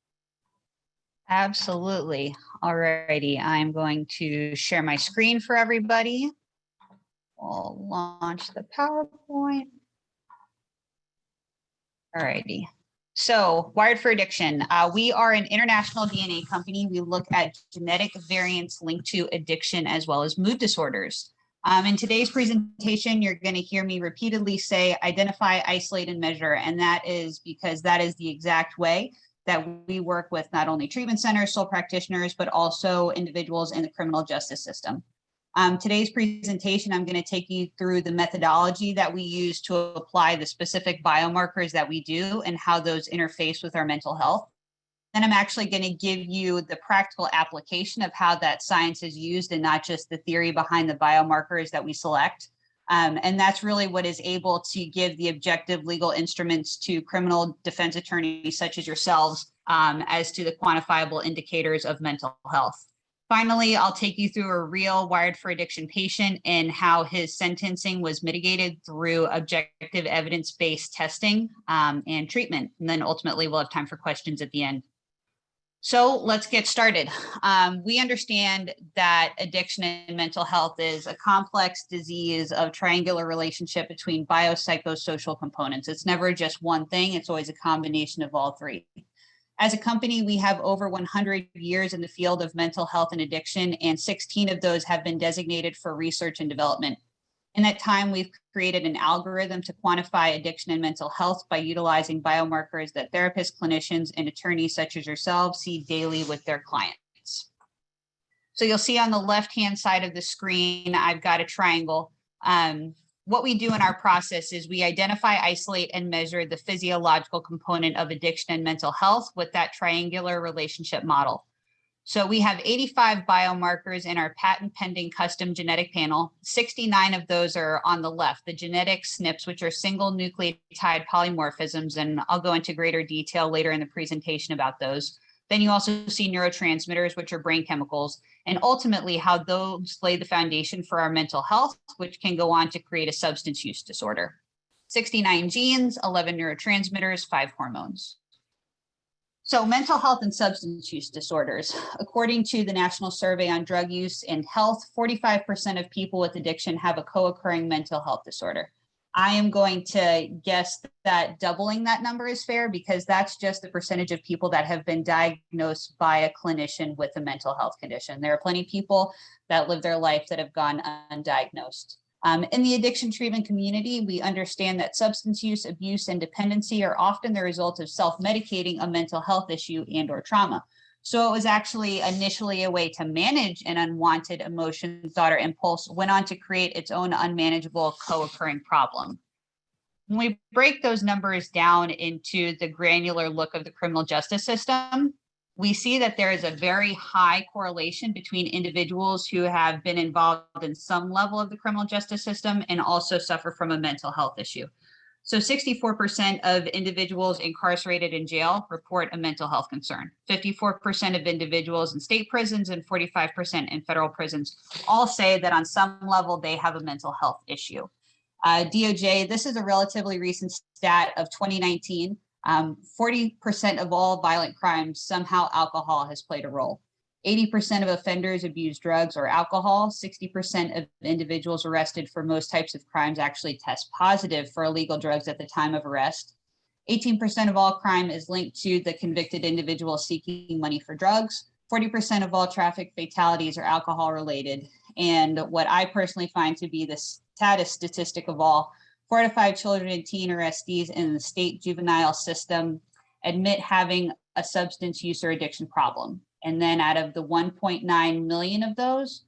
Absolutely. All righty. I'm going to share my screen for everybody. We'll launch the PowerPoint. All righty. So Wired for Addiction. We are an international DNA company. We look at genetic variants linked to addiction as well as mood disorders. In today's presentation, you're going to hear me repeatedly say, identify, isolate, and measure. And that is because that is the exact way that we work with not only treatment centers, sole practitioners, but also individuals in the criminal justice system. Today's presentation, I'm going to take you through the methodology that we use to apply the specific biomarkers that we do and how those interface with our mental health. Then I'm actually going to give you the practical application of how that science is used and not just the theory behind the biomarkers that we select. And that's really what is able to give the objective legal instruments to criminal defense attorneys such as yourselves as to the quantifiable indicators of mental health. Finally, I'll take you through a real Wired for Addiction patient and how his sentencing was mitigated through objective evidence-based testing and treatment. And then ultimately we'll have time for questions at the end. So let's get started. We understand that addiction and mental health is a complex disease of triangular relationship between biopsychosocial components. It's never just one thing, it's always a combination of all three. As a company, we have over 100 years in the field of mental health and addiction, and 16 of those have been designated for research and development. In that time, we've created an algorithm to quantify addiction and mental health by utilizing biomarkers that therapists, clinicians, and attorneys such as yourselves see daily with their clients. So you'll see on the left-hand side of the screen, I've got a triangle. What we do in our process is we identify, isolate, and measure the physiological component of addiction and mental health with that triangular relationship model. So we have 85 biomarkers in our patent pending custom genetic panel. 69 of those are on the left, the genetic SNPs, which are single nucleotide polymorphisms. And I'll go into greater detail later in the presentation about those. Then you also see neurotransmitters, which are brain chemicals, and ultimately how those lay the foundation for our mental health, which can go on to create a substance use disorder. 69 genes, 11 neurotransmitters, 5 hormones. So mental health and substance use disorders. According to the National Survey on Drug Use and Health, 45% of people with addiction have a co-occurring mental health disorder. I am going to guess that doubling that number is fair because that's just the percentage of people that have been diagnosed by a clinician with a mental health condition. There are plenty of people that live their life that have gone undiagnosed. In the addiction treatment community, we understand that substance use, abuse, and dependency are often the result of self-medicating a mental health issue and/or trauma. So it was actually initially a way to manage an unwanted emotion, thought, or impulse, went on to create its own unmanageable co-occurring problem. When we break those numbers down into the granular look of the criminal justice system, we see that there is a very high correlation between individuals who have been involved in some level of the criminal justice system and also suffer from a mental health issue. So 64% of individuals incarcerated in jail report a mental health concern. 54% of individuals in state prisons and 45% in federal prisons all say that on some level they have a mental health issue. DOJ, this is a relatively recent stat of 2019. 40% of all violent crimes, somehow alcohol has played a role. 80% of offenders abuse drugs or alcohol. 60% of individuals arrested for most types of crimes actually test positive for illegal drugs at the time of arrest. 18% of all crime is linked to the convicted individual seeking money for drugs. 40% of all traffic fatalities are alcohol related. And what I personally find to be the saddest statistic of all, 4 to 5 children and teen arrestees in the state juvenile system admit having a substance use or addiction problem. And then out of the 1.9 million of those,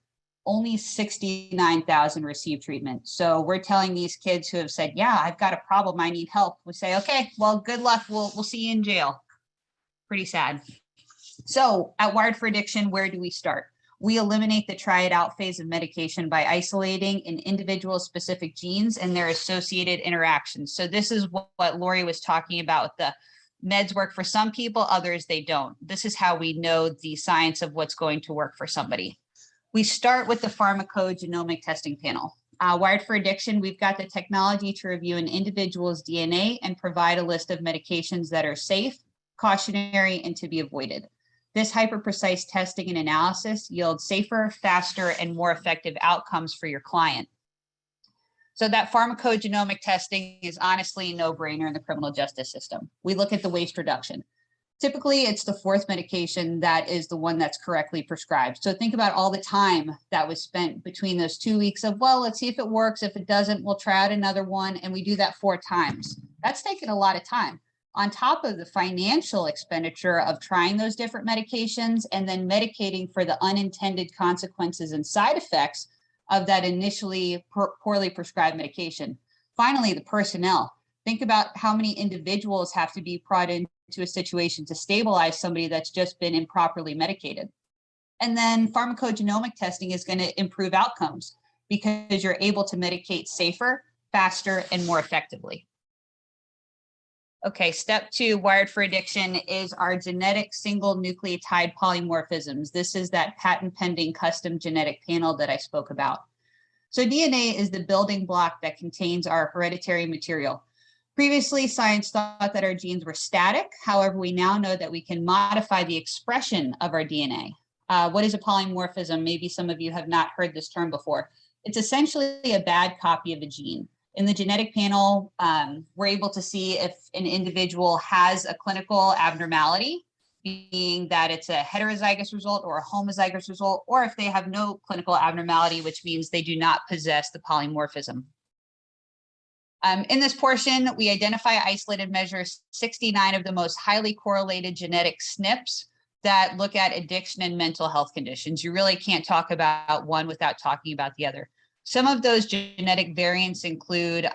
only 69,000 receive treatment. So we're telling these kids who have said, yeah, I've got a problem, I need help. We say, okay, well, good luck. We'll see you in jail. Pretty sad. So at Wired for Addiction, where do we start? We eliminate the try it out phase of medication by isolating an individual's specific genes and their associated interactions. So this is what Laurie was talking about. The meds work for some people, others they don't. This is how we know the science of what's going to work for somebody. We start with the Pharmacogenomic Testing Panel. Wired for Addiction, we've got the technology to review an individual's DNA and provide a list of medications that are safe, cautionary, and to be avoided. This hyper-precise testing and analysis yields safer, faster, and more effective outcomes for your client. So that pharmacogenomic testing is honestly a no-brainer in the criminal justice system. We look at the waste reduction. Typically, it's the 4th medication that is the one that's correctly prescribed. So think about all the time that was spent between those 2 weeks of, well, let's see if it works. If it doesn't, we'll try out another one. And we do that 4 times. That's taken a lot of time. On top of the financial expenditure of trying those different medications and then medicating for the unintended consequences and side effects of that initially poorly prescribed medication. Finally, the personnel. Think about how many individuals have to be brought into a situation to stabilize somebody that's just been improperly medicated. And then pharmacogenomic testing is going to improve outcomes because you're able to medicate safer, faster, and more effectively. Okay, step 2, Wired for Addiction, is our genetic single nucleotide polymorphisms. This is that patent pending custom genetic panel that I spoke about. So DNA is the building block that contains our hereditary material. Previously, science thought that our genes were static. However, we now know that we can modify the expression of our DNA. What is a polymorphism? Maybe some of you have not heard this term before. It's essentially a bad copy of a gene. In the genetic panel, we're able to see if an individual has a clinical abnormality, being that it's a heterozygous result or a homozygous result, or if they have no clinical abnormality, which means they do not possess the polymorphism. In this portion, we identify isolated measures 69 of the most highly correlated genetic SNPs that look at addiction and mental health conditions. You really can't talk about one without talking about the other. Some of those genetic variants include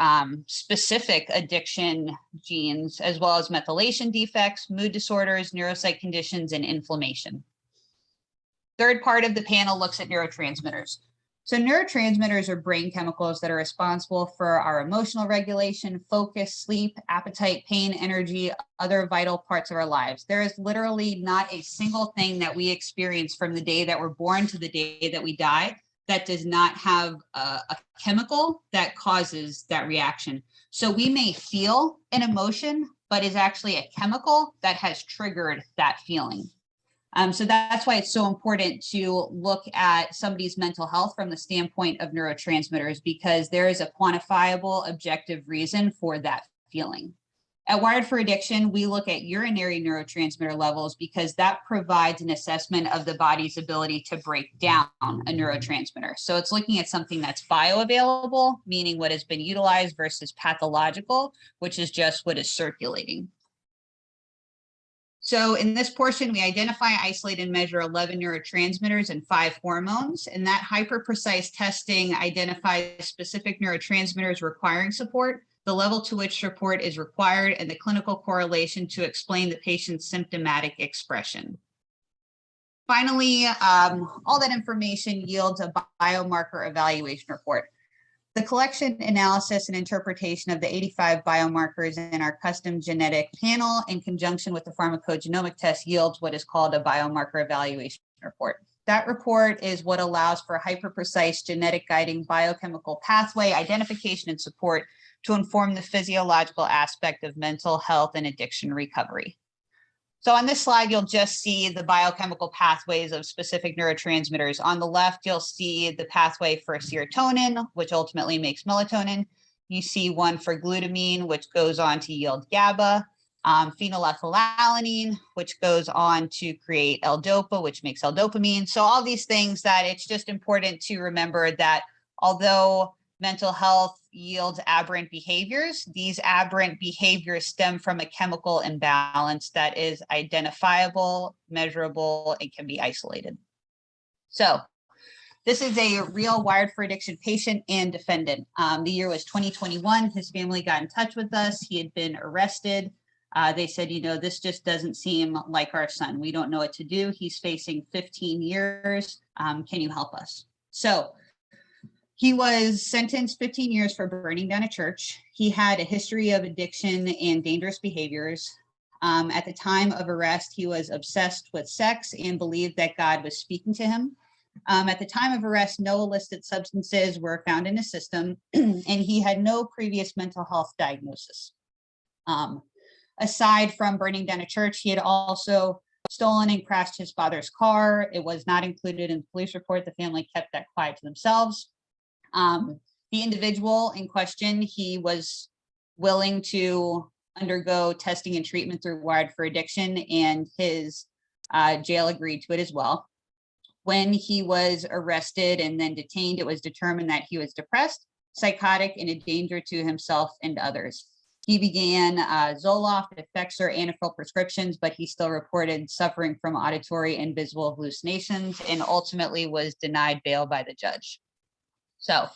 specific addiction genes, as well as methylation defects, mood disorders, neurosite conditions, and inflammation. Third part of the panel looks at neurotransmitters. So neurotransmitters are brain chemicals that are responsible for our emotional regulation, focus, sleep, appetite, pain, energy, other vital parts of our lives. There is literally not a single thing that we experience from the day that we're born to the day that we die that does not have a chemical that causes that reaction. So we may feel an emotion, but is actually a chemical that has triggered that feeling. So that's why it's so important to look at somebody's mental health from the standpoint of neurotransmitters, because there is a quantifiable objective reason for that feeling. At Wired for Addiction, we look at urinary neurotransmitter levels because that provides an assessment of the body's ability to break down a neurotransmitter. So it's looking at something that's bioavailable, meaning what has been utilized, versus pathological, which is just what is circulating. So in this portion, we identify, isolate, and measure 11 neurotransmitters and 5 hormones. And that hyper-precise testing identifies specific neurotransmitters requiring support, the level to which support is required, and the clinical correlation to explain the patient's symptomatic expression. Finally, all that information yields a biomarker evaluation report. The collection, analysis, and interpretation of the 85 biomarkers in our custom genetic panel in conjunction with the pharmacogenomic test yields what is called a biomarker evaluation report. That report is what allows for hyper-precise genetic guiding biochemical pathway identification and support to inform the physiological aspect of mental health and addiction recovery. So on this slide, you'll just see the biochemical pathways of specific neurotransmitters. On the left, you'll see the pathway for serotonin, which ultimately makes melatonin. You see one for glutamine, which goes on to yield GABA, phenylethylalanine, which goes on to create L-DOPA, which makes L-dopamine. So all these things that it's just important to remember that although mental health yields aberrant behaviors, these aberrant behaviors stem from a chemical imbalance that is identifiable, measurable, and can be isolated. So this is a real Wired for Addiction patient and defendant. The year was 2021. His family got in touch with us. He had been arrested. They said, you know, this just doesn't seem like our son. We don't know what to do. He's facing 15 years. Can you help us? So he was sentenced 15 years for burning down a church. He had a history of addiction and dangerous behaviors. At the time of arrest, he was obsessed with sex and believed that God was speaking to him. At the time of arrest, no illicit substances were found in his system, and he had no previous mental health diagnosis. Aside from burning down a church, he had also stolen and crashed his father's car. It was not included in the police report. The family kept that quiet to themselves. The individual in question, he was willing to undergo testing and treatment through Wired for Addiction, and his jail agreed to it as well. When he was arrested and then detained, it was determined that he was depressed, psychotic, and a danger to himself and others. He began Zoloft, Effexor, Anafil prescriptions, but he still reported suffering from auditory and visual hallucinations, and ultimately was denied bail by the judge. So,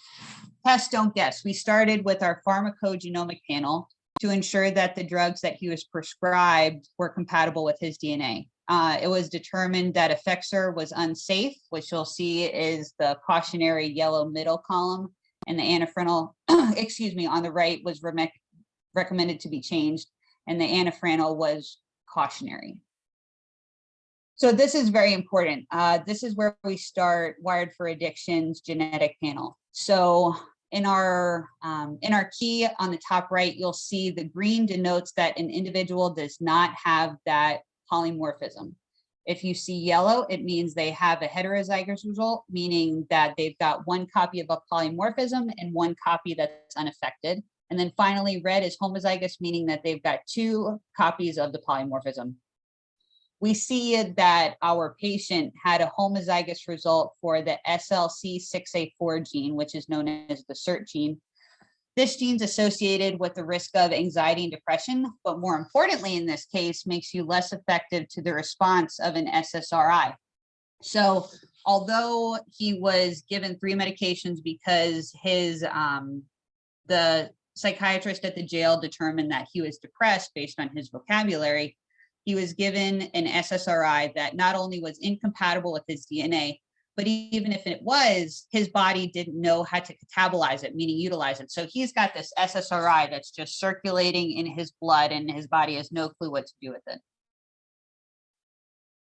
test, don't guess. We started with our pharmacogenomic panel to ensure that the drugs that he was prescribed were compatible with his DNA. It was determined that Effexor was unsafe, which you'll see is the cautionary yellow middle column, and the anafranil, on the right was recommended to be changed, and the anafranil was cautionary. So this is very important. This is where we start Wired for Addiction's genetic panel. So in our key on the top right, you'll see the green denotes that an individual does not have that polymorphism. If you see yellow, it means they have a heterozygous result, meaning that they've got one copy of a polymorphism and one copy that's unaffected. And then finally, red is homozygous, meaning that they've got 2 copies of the polymorphism. We see that our patient had a homozygous result for the SLC6A4 gene, which is known as the SERT gene. This gene is associated with the risk of anxiety and depression, but more importantly in this case, makes you less effective to the response of an SSRI. So although he was given 3 medications because the psychiatrist at the jail determined that he was depressed based on his vocabulary, he was given an SSRI that not only was incompatible with his DNA, but even if it was, his body didn't know how to catabolize it, meaning utilize it. So he's got this SSRI that's just circulating in his blood and his body has no clue what to do with it.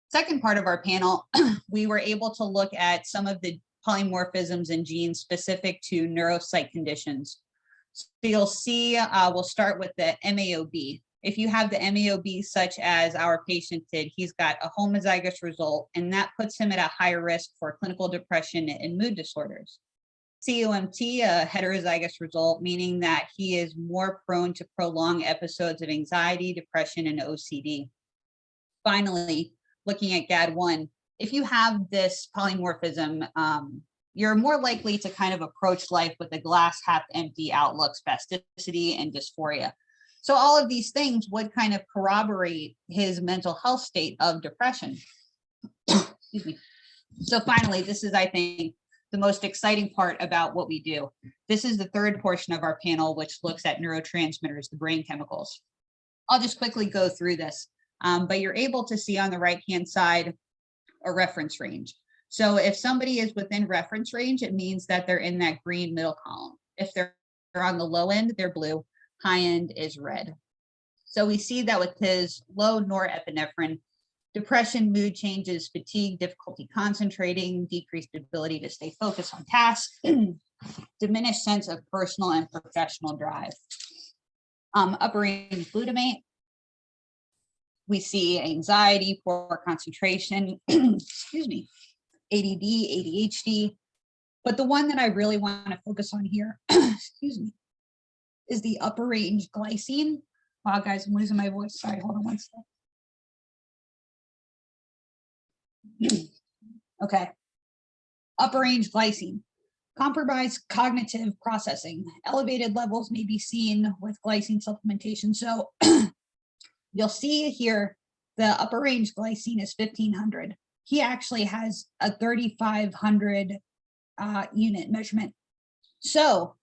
Second part of our panel, we were able to look at some of the polymorphisms in genes specific to neurosite conditions. So you'll see, we'll start with the MAOB. If you have the MAOB such as our patient did, he's got a homozygous result, and that puts him at a higher risk for clinical depression and mood disorders. COMT, a heterozygous result, meaning that he is more prone to prolonged episodes of anxiety, depression, and OCD. Finally, looking at GAD1, if you have this polymorphism, you're more likely to kind of approach life with a glass half empty outlook, spasticity, and dysphoria. So all of these things would kind of corroborate his mental health state of depression. Excuse me. So finally, this is, I think, the most exciting part about what we do. This is the third portion of our panel, which looks at neurotransmitters, the brain chemicals. I'll just quickly go through this, but you're able to see on the right-hand side a reference range. So if somebody is within reference range, it means that they're in that green middle column. If they're on the low end, they're blue. High end is red. So we see that with his low norepinephrine, depression, mood changes, fatigue, difficulty concentrating, decreased ability to stay focused on tasks, diminished sense of personal and professional drive. Upper range glutamate, we see anxiety, poor concentration, excuse me, ADD, ADHD. But the one that I really want to focus on here, excuse me, is the upper range glycine. Wow, guys, I'm losing my voice. Sorry, hold on one second. Okay. Upper range glycine. Compromised cognitive processing. Elevated levels may be seen with glycine supplementation. So you'll see here, the upper range glycine is 1500. He actually has a 3500 unit measurement. So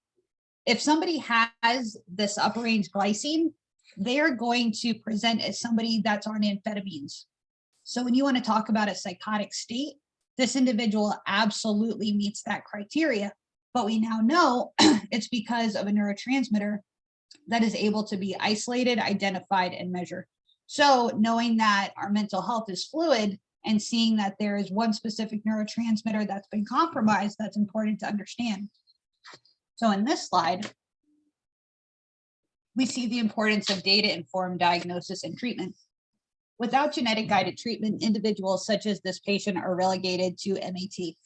if somebody has this upper range glycine, they are going to present as somebody that's on amphetamines. So when you want to talk about a psychotic state, this individual absolutely meets that criteria. But we now know it's because of a neurotransmitter that is able to be isolated, identified, and measured. So knowing that our mental health is fluid and seeing that there is one specific neurotransmitter that's been compromised, that's important to understand. So in this slide, we see the importance of data-informed diagnosis and treatment. Without genetic guided treatment, individuals such as this patient are relegated to MAT.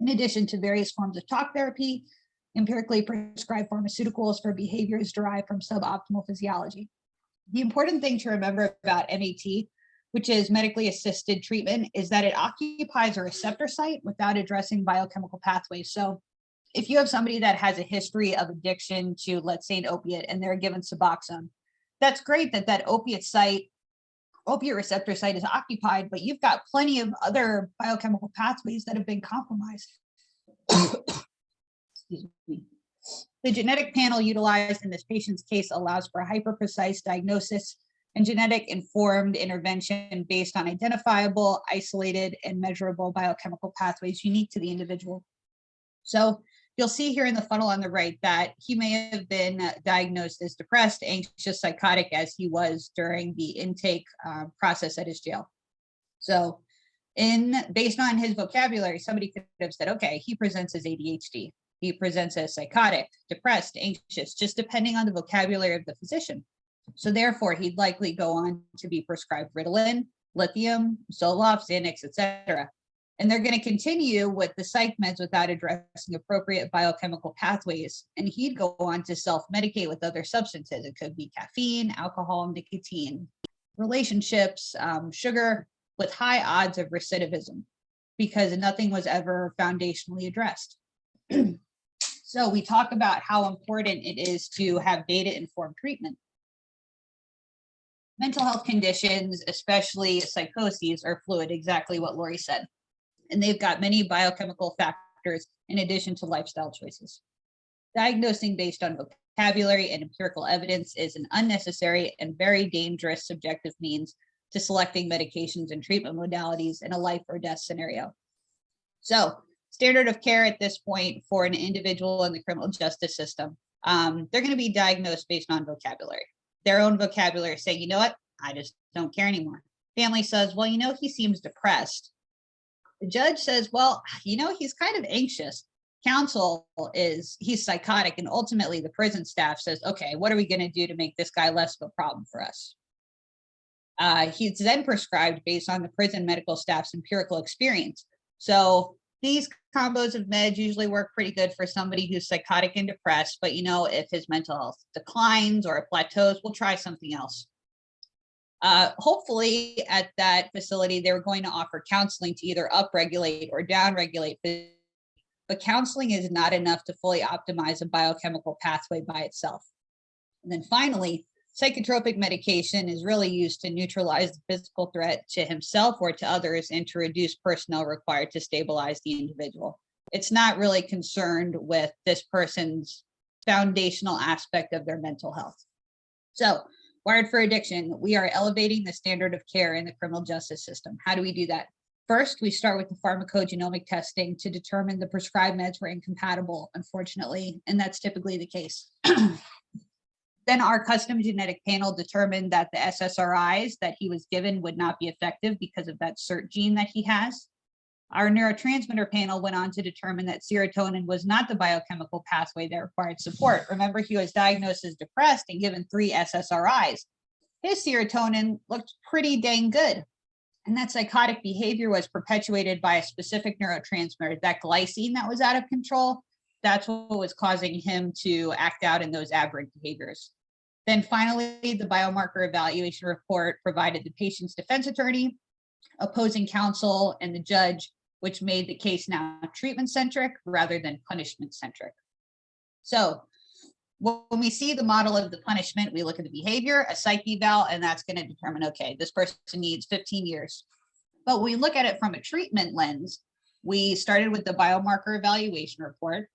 In addition to various forms of talk therapy, empirically prescribed pharmaceuticals for behaviors derived from suboptimal physiology. The important thing to remember about MAT, which is medically assisted treatment, is that it occupies a receptor site without addressing biochemical pathways. So if you have somebody that has a history of addiction to, let's say, an opiate, and they're given Suboxone, that's great that that opiate receptor site is occupied, but you've got plenty of other biochemical pathways that have been compromised. Excuse me. The genetic panel utilized in this patient's case allows for a hyper-precise diagnosis and genetic informed intervention based on identifiable, isolated, and measurable biochemical pathways unique to the individual. So you'll see here in the funnel on the right that he may have been diagnosed as depressed, anxious, psychotic, as he was during the intake process at his jail. So based on his vocabulary, somebody could have said, okay, he presents as ADHD. He presents as psychotic, depressed, anxious, just depending on the vocabulary of the physician. So therefore, he'd likely go on to be prescribed Ritalin, lithium, Zoloft, Xanax, etc. And they're going to continue with the psych meds without addressing appropriate biochemical pathways. And he'd go on to self-medicate with other substances. It could be caffeine, alcohol, nicotine, relationships, sugar, with high odds of recidivism because nothing was ever foundationally addressed. So we talk about how important it is to have data-informed treatment. Mental health conditions, especially psychoses, are fluid, exactly what Laurie said. And they've got many biochemical factors in addition to lifestyle choices. Diagnosing based on vocabulary and empirical evidence is an unnecessary and very dangerous subjective means to selecting medications and treatment modalities in a life or death scenario. So standard of care at this point for an individual in the criminal justice system, they're going to be diagnosed based on vocabulary. Their own vocabulary say, you know what, I just don't care anymore. Family says, well, you know, he seems depressed. The judge says, well, you know, he's kind of anxious. Counsel is, he's psychotic. And ultimately the prison staff says, okay, what are we going to do to make this guy less of a problem for us? He's then prescribed based on the prison medical staff's empirical experience. So these combos of meds usually work pretty good for somebody who's psychotic and depressed, but you know, if his mental health declines or it plateaus, we'll try something else. Hopefully at that facility, they were going to offer counseling to either upregulate or downregulate, but counseling is not enough to fully optimize a biochemical pathway by itself. And then finally, psychotropic medication is really used to neutralize the physical threat to himself or to others and to reduce personnel required to stabilize the individual. It's not really concerned with this person's foundational aspect of their mental health. So, wired for addiction, we are elevating the standard of care in the criminal justice system. How do we do that? First, we start with the pharmacogenomic testing to determine the prescribed meds were incompatible, unfortunately, and that's typically the case. Then our custom genetic panel determined that the SSRIs that he was given would not be effective because of that CERT gene that he has. Our neurotransmitter panel went on to determine that serotonin was not the biochemical pathway that required support. Remember, he was diagnosed as depressed and given 3 SSRIs. His serotonin looked pretty dang good. And that psychotic behavior was perpetuated by a specific neurotransmitter, that glycine that was out of control. That's what was causing him to act out in those aberrant behaviors. Then finally, the biomarker evaluation report provided the patient's defense attorney, opposing counsel, and the judge, which made the case now treatment-centric rather than punishment-centric. So when we see the model of the punishment, we look at the behavior, a psych eval, and that's going to determine, okay, this person needs 15 years. But when we look at it from a treatment lens, we started with the biomarker evaluation report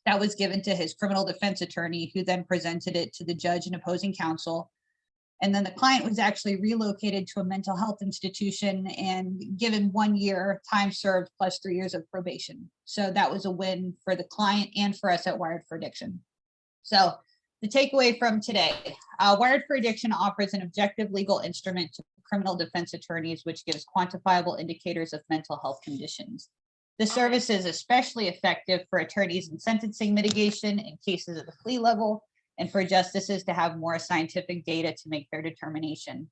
that was given to his criminal defense attorney, who then presented it to the judge and opposing counsel. And then the client was actually relocated to a mental health institution and given 1 year time served plus 3 years of probation. So that was a win for the client and for us at Wired for Addiction. So the takeaway from today, Wired for Addiction offers an objective legal instrument to criminal defense attorneys, which gives quantifiable indicators of mental health conditions. The service is especially effective for attorneys in sentencing mitigation in cases at the plea level, and for justices to have more scientific data to make their determination.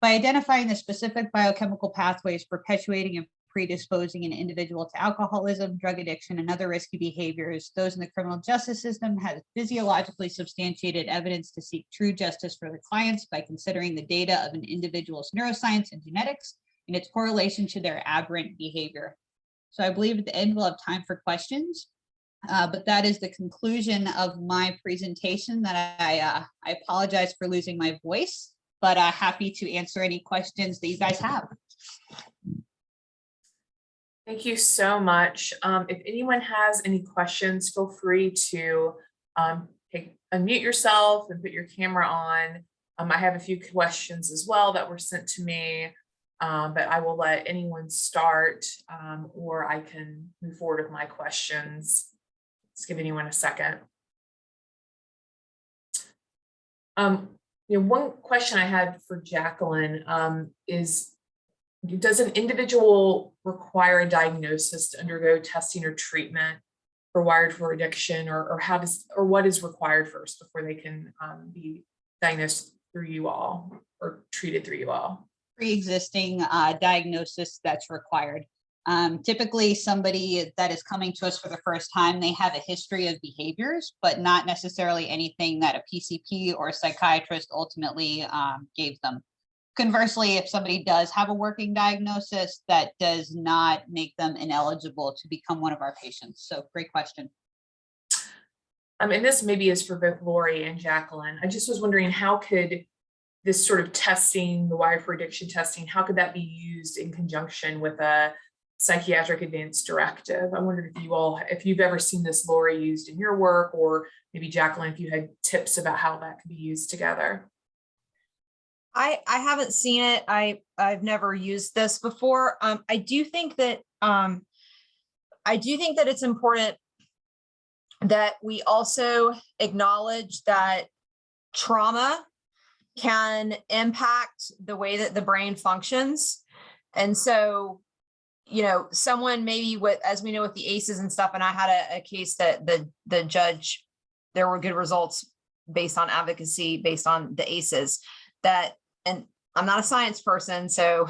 By identifying the specific biochemical pathways perpetuating and predisposing an individual to alcoholism, drug addiction, and other risky behaviors, those in the criminal justice system have physiologically substantiated evidence to seek true justice for their clients by considering the data of an individual's neuroscience and genetics and its correlation to their aberrant behavior. So I believe at the end we'll have time for questions. But that is the conclusion of my presentation. That I apologize for losing my voice, but happy to answer any questions that you guys have. Thank you so much. If anyone has any questions, feel free to unmute yourself and put your camera on. I have a few questions as well that were sent to me, but I will let anyone start, or I can move forward with my questions. Let's give anyone a second. One question I had for Jacqueline is, does an individual require a diagnosis to undergo testing or treatment for Wired for Addiction, or what is required first before they can be diagnosed through you all or treated through you all? Pre-existing diagnosis that's required. Typically somebody that is coming to us for the first time, they have a history of behaviors, but not necessarily anything that a PCP or a psychiatrist ultimately gave them. Conversely, if somebody does have a working diagnosis, that does not make them ineligible to become one of our patients. So great question. And this maybe is for both Laurie and Jacqueline. I just was wondering, how could this sort of testing, the Wired for Addiction testing, how could that be used in conjunction with a psychiatric advanced directive? I wondered if you've ever seen this, Laurie, used in your work, or maybe Jacqueline, if you had tips about how that could be used together. I haven't seen it. I've never used this before. I do think that it's important that we also acknowledge that trauma can impact the way that the brain functions. And so, you know, someone maybe with, as we know with the ACEs and stuff, and I had a case that the judge, there were good results based on advocacy, based on the ACEs that, and I'm not a science person, so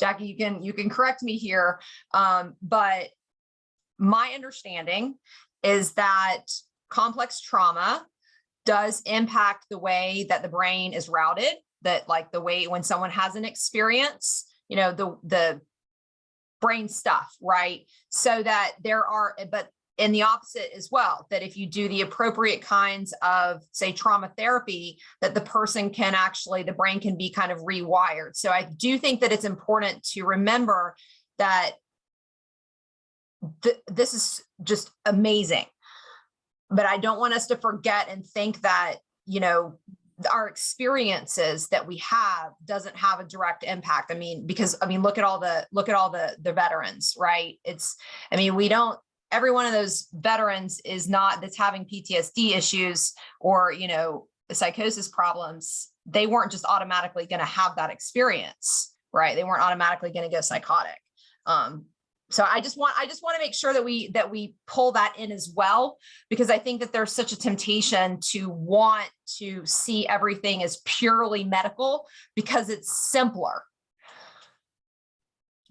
Jackie, you can correct me here. But my understanding is that complex trauma does impact the way that the brain is routed, that like the way when someone has an experience, you know, the brain stuff, right? So that there are, but in the opposite as well, that if you do the appropriate kinds of, say, trauma therapy, that the person can actually, the brain can be kind of rewired. So I do think that it's important to remember that this is just amazing. But I don't want us to forget and think that, you know, our experiences that we have doesn't have a direct impact. I mean, because I mean, look at all the veterans, right? It's, I mean, we don't, every one of those veterans is not, that's having PTSD issues or, you know, psychosis problems. They weren't just automatically going to have that experience, right? They weren't automatically going to go psychotic. So I just want to make sure that we pull that in as well, because I think that there's such a temptation to want to see everything as purely medical because it's simpler.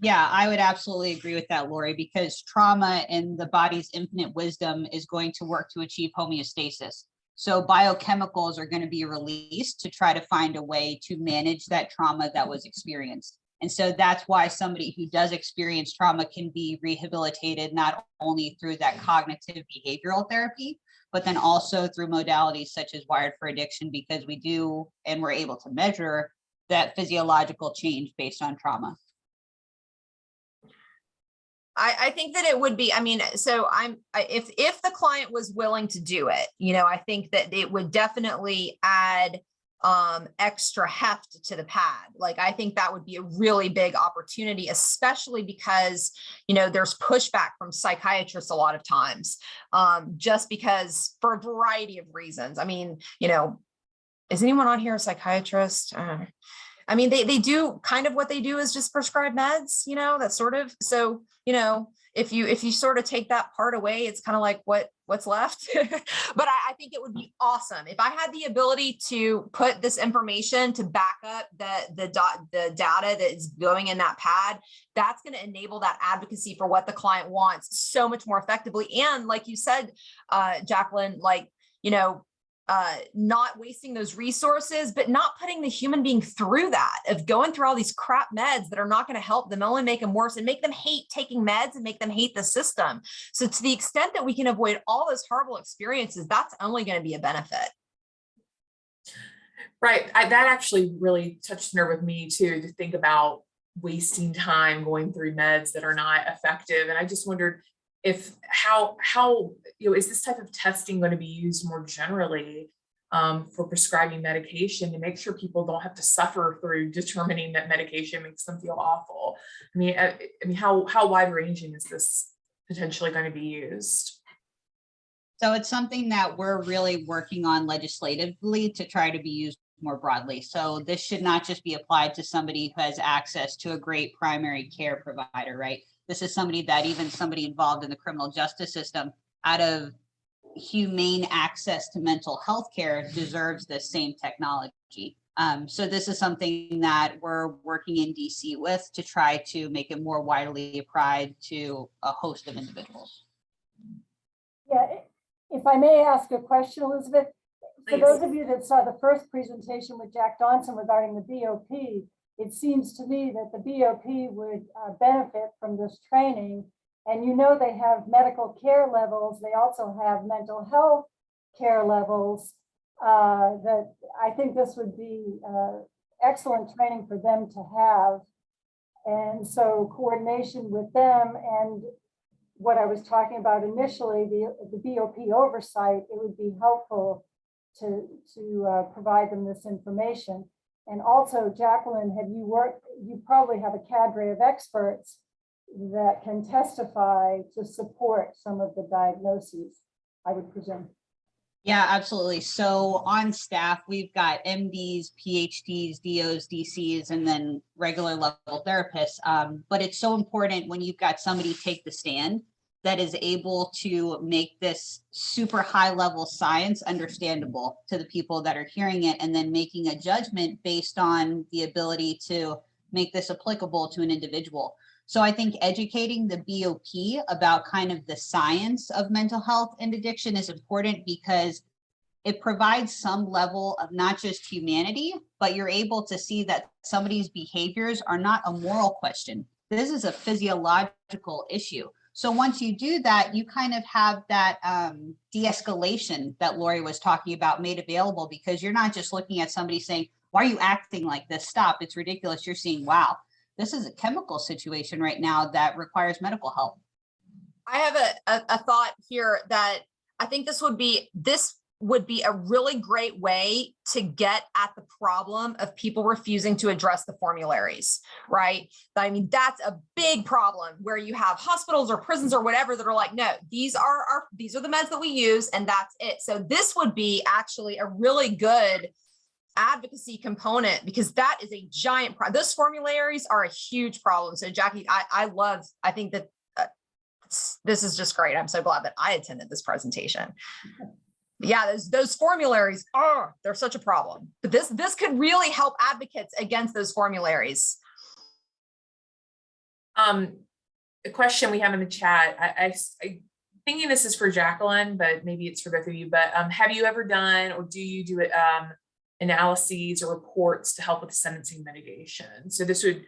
Yeah, I would absolutely agree with that, Laurie, because trauma and the body's infinite wisdom is going to work to achieve homeostasis. So biochemicals are going to be released to try to find a way to manage that trauma that was experienced. And so that's why somebody who does experience trauma can be rehabilitated, not only through that cognitive behavioral therapy, but then also through modalities such as Wired for Addiction, because we do, and we're able to measure that physiological change based on trauma. I think that it would be, I mean, so if the client was willing to do it, you know, I think that it would definitely add extra heft to the pad. Like, I think that would be a really big opportunity, especially because, you know, there's pushback from psychiatrists a lot of times, just because for a variety of reasons. I mean, you know, is anyone on here a psychiatrist? I mean, they do kind of what they do is just prescribe meds, you know, that sort of, so, you know, if you sort of take that part away, it's kind of like what's left. But I think it would be awesome if I had the ability to put this information to back up the data that is going in that pad. That's going to enable that advocacy for what the client wants so much more effectively. And like you said, Jacqueline, like, you know, not wasting those resources, but not putting the human being through that of going through all these crap meds that are not going to help them, only make them worse and make them hate taking meds and make them hate the system. So to the extent that we can avoid all those horrible experiences, that's only going to be a benefit. Right. That actually really touched a nerve with me too, to think about wasting time going through meds that are not effective. And I just wondered if how you know, is this type of testing going to be used more generally for prescribing medication to make sure people don't have to suffer through determining that medication makes them feel awful? I mean, how wide ranging is this potentially going to be used? So it's something that we're really working on legislatively to try to be used more broadly. So this should not just be applied to somebody who has access to a great primary care provider, right? This is somebody involved in the criminal justice system, out of humane access to mental health care, deserves this same technology. So this is something that we're working in DC with to try to make it more widely applied to a host of individuals. Yeah, if I may ask a question, Elizabeth, for Please. those of you that saw the first presentation with Jack Johnson regarding the BOP, it seems to me that the BOP would benefit from this training. And you know, they have medical care levels. They also have mental health care levels. That I think this would be excellent training for them to have. And so coordination with them and what I was talking about initially, the BOP oversight, it would be helpful to provide them this information. And also, Jacqueline, you probably have a cadre of experts that can testify to support some of the diagnoses, I would presume. Yeah, absolutely. So on staff, we've got MDs, PhDs, DOs, DCs, and then regular level therapists. But it's so important when you've got somebody take the stand that is able to make this super high level science understandable to the people that are hearing it, and then making a judgment based on the ability to make this applicable to an individual. So I think educating the BOP about kind of the science of mental health and addiction is important, because it provides some level of not just humanity, but you're able to see that somebody's behaviors are not a moral question. This is a physiological issue. So once you do that, you kind of have that de-escalation that Laurie was talking about made available, because you're not just looking at somebody saying, why are you acting like this? Stop, it's ridiculous. You're seeing, wow, this is a chemical situation right now that requires medical help. I have a thought here that I think this would be a really great way to get at the problem of people refusing to address the formularies, right? I mean, that's a big problem where you have hospitals or prisons or whatever that are like, no, these are the meds that we use and that's it. So this would be actually a really good advocacy component, because that is a giant problem. Those formularies are a huge problem. So Jackie, I think that this is just great. I'm so glad that I attended this presentation. Yeah, those formularies they're such a problem. But this could really help advocates against those formularies. The question we have in the chat, I thinking this is for Jacqueline, but maybe it's for both of you. But have you ever done, or do you do it, analyses or reports to help with sentencing mitigation? So this would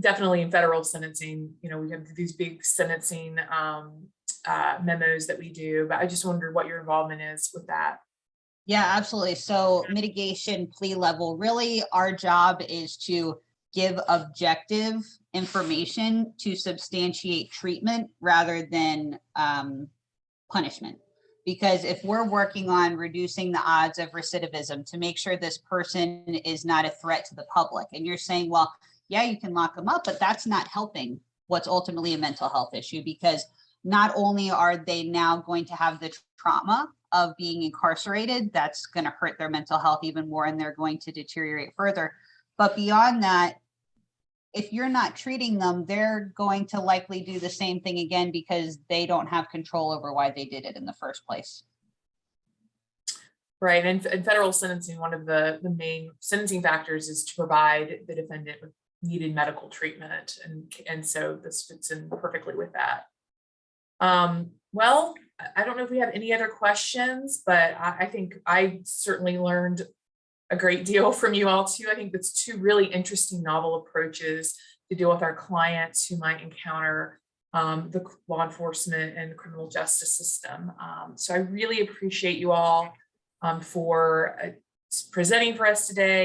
definitely in federal sentencing, we have these big sentencing memos that we do, but I just wondered what your involvement is with that. Yeah, absolutely. So mitigation, plea level, really our job is to give objective information to substantiate treatment rather than punishment. Because if we're working on reducing the odds of recidivism to make sure this person is not a threat to the public, and you're saying, well, yeah, you can lock them up, but that's not helping what's ultimately a mental health issue, because not only are they now going to have the trauma of being incarcerated, that's going to hurt their mental health even more, and they're going to deteriorate further. But beyond that, if you're not treating them, they're going to likely do the same thing again, because they don't have control over why they did it in the first place. Right. And in federal sentencing, one of the main sentencing factors is to provide the defendant with needed medical treatment. And so this fits in perfectly with that. Well, I don't know if we have any other questions, but I think I certainly learned a great deal from you all too. I think that's two really interesting novel approaches to deal with our clients who might encounter the law enforcement and the criminal justice system. So I really appreciate you all for presenting for us today.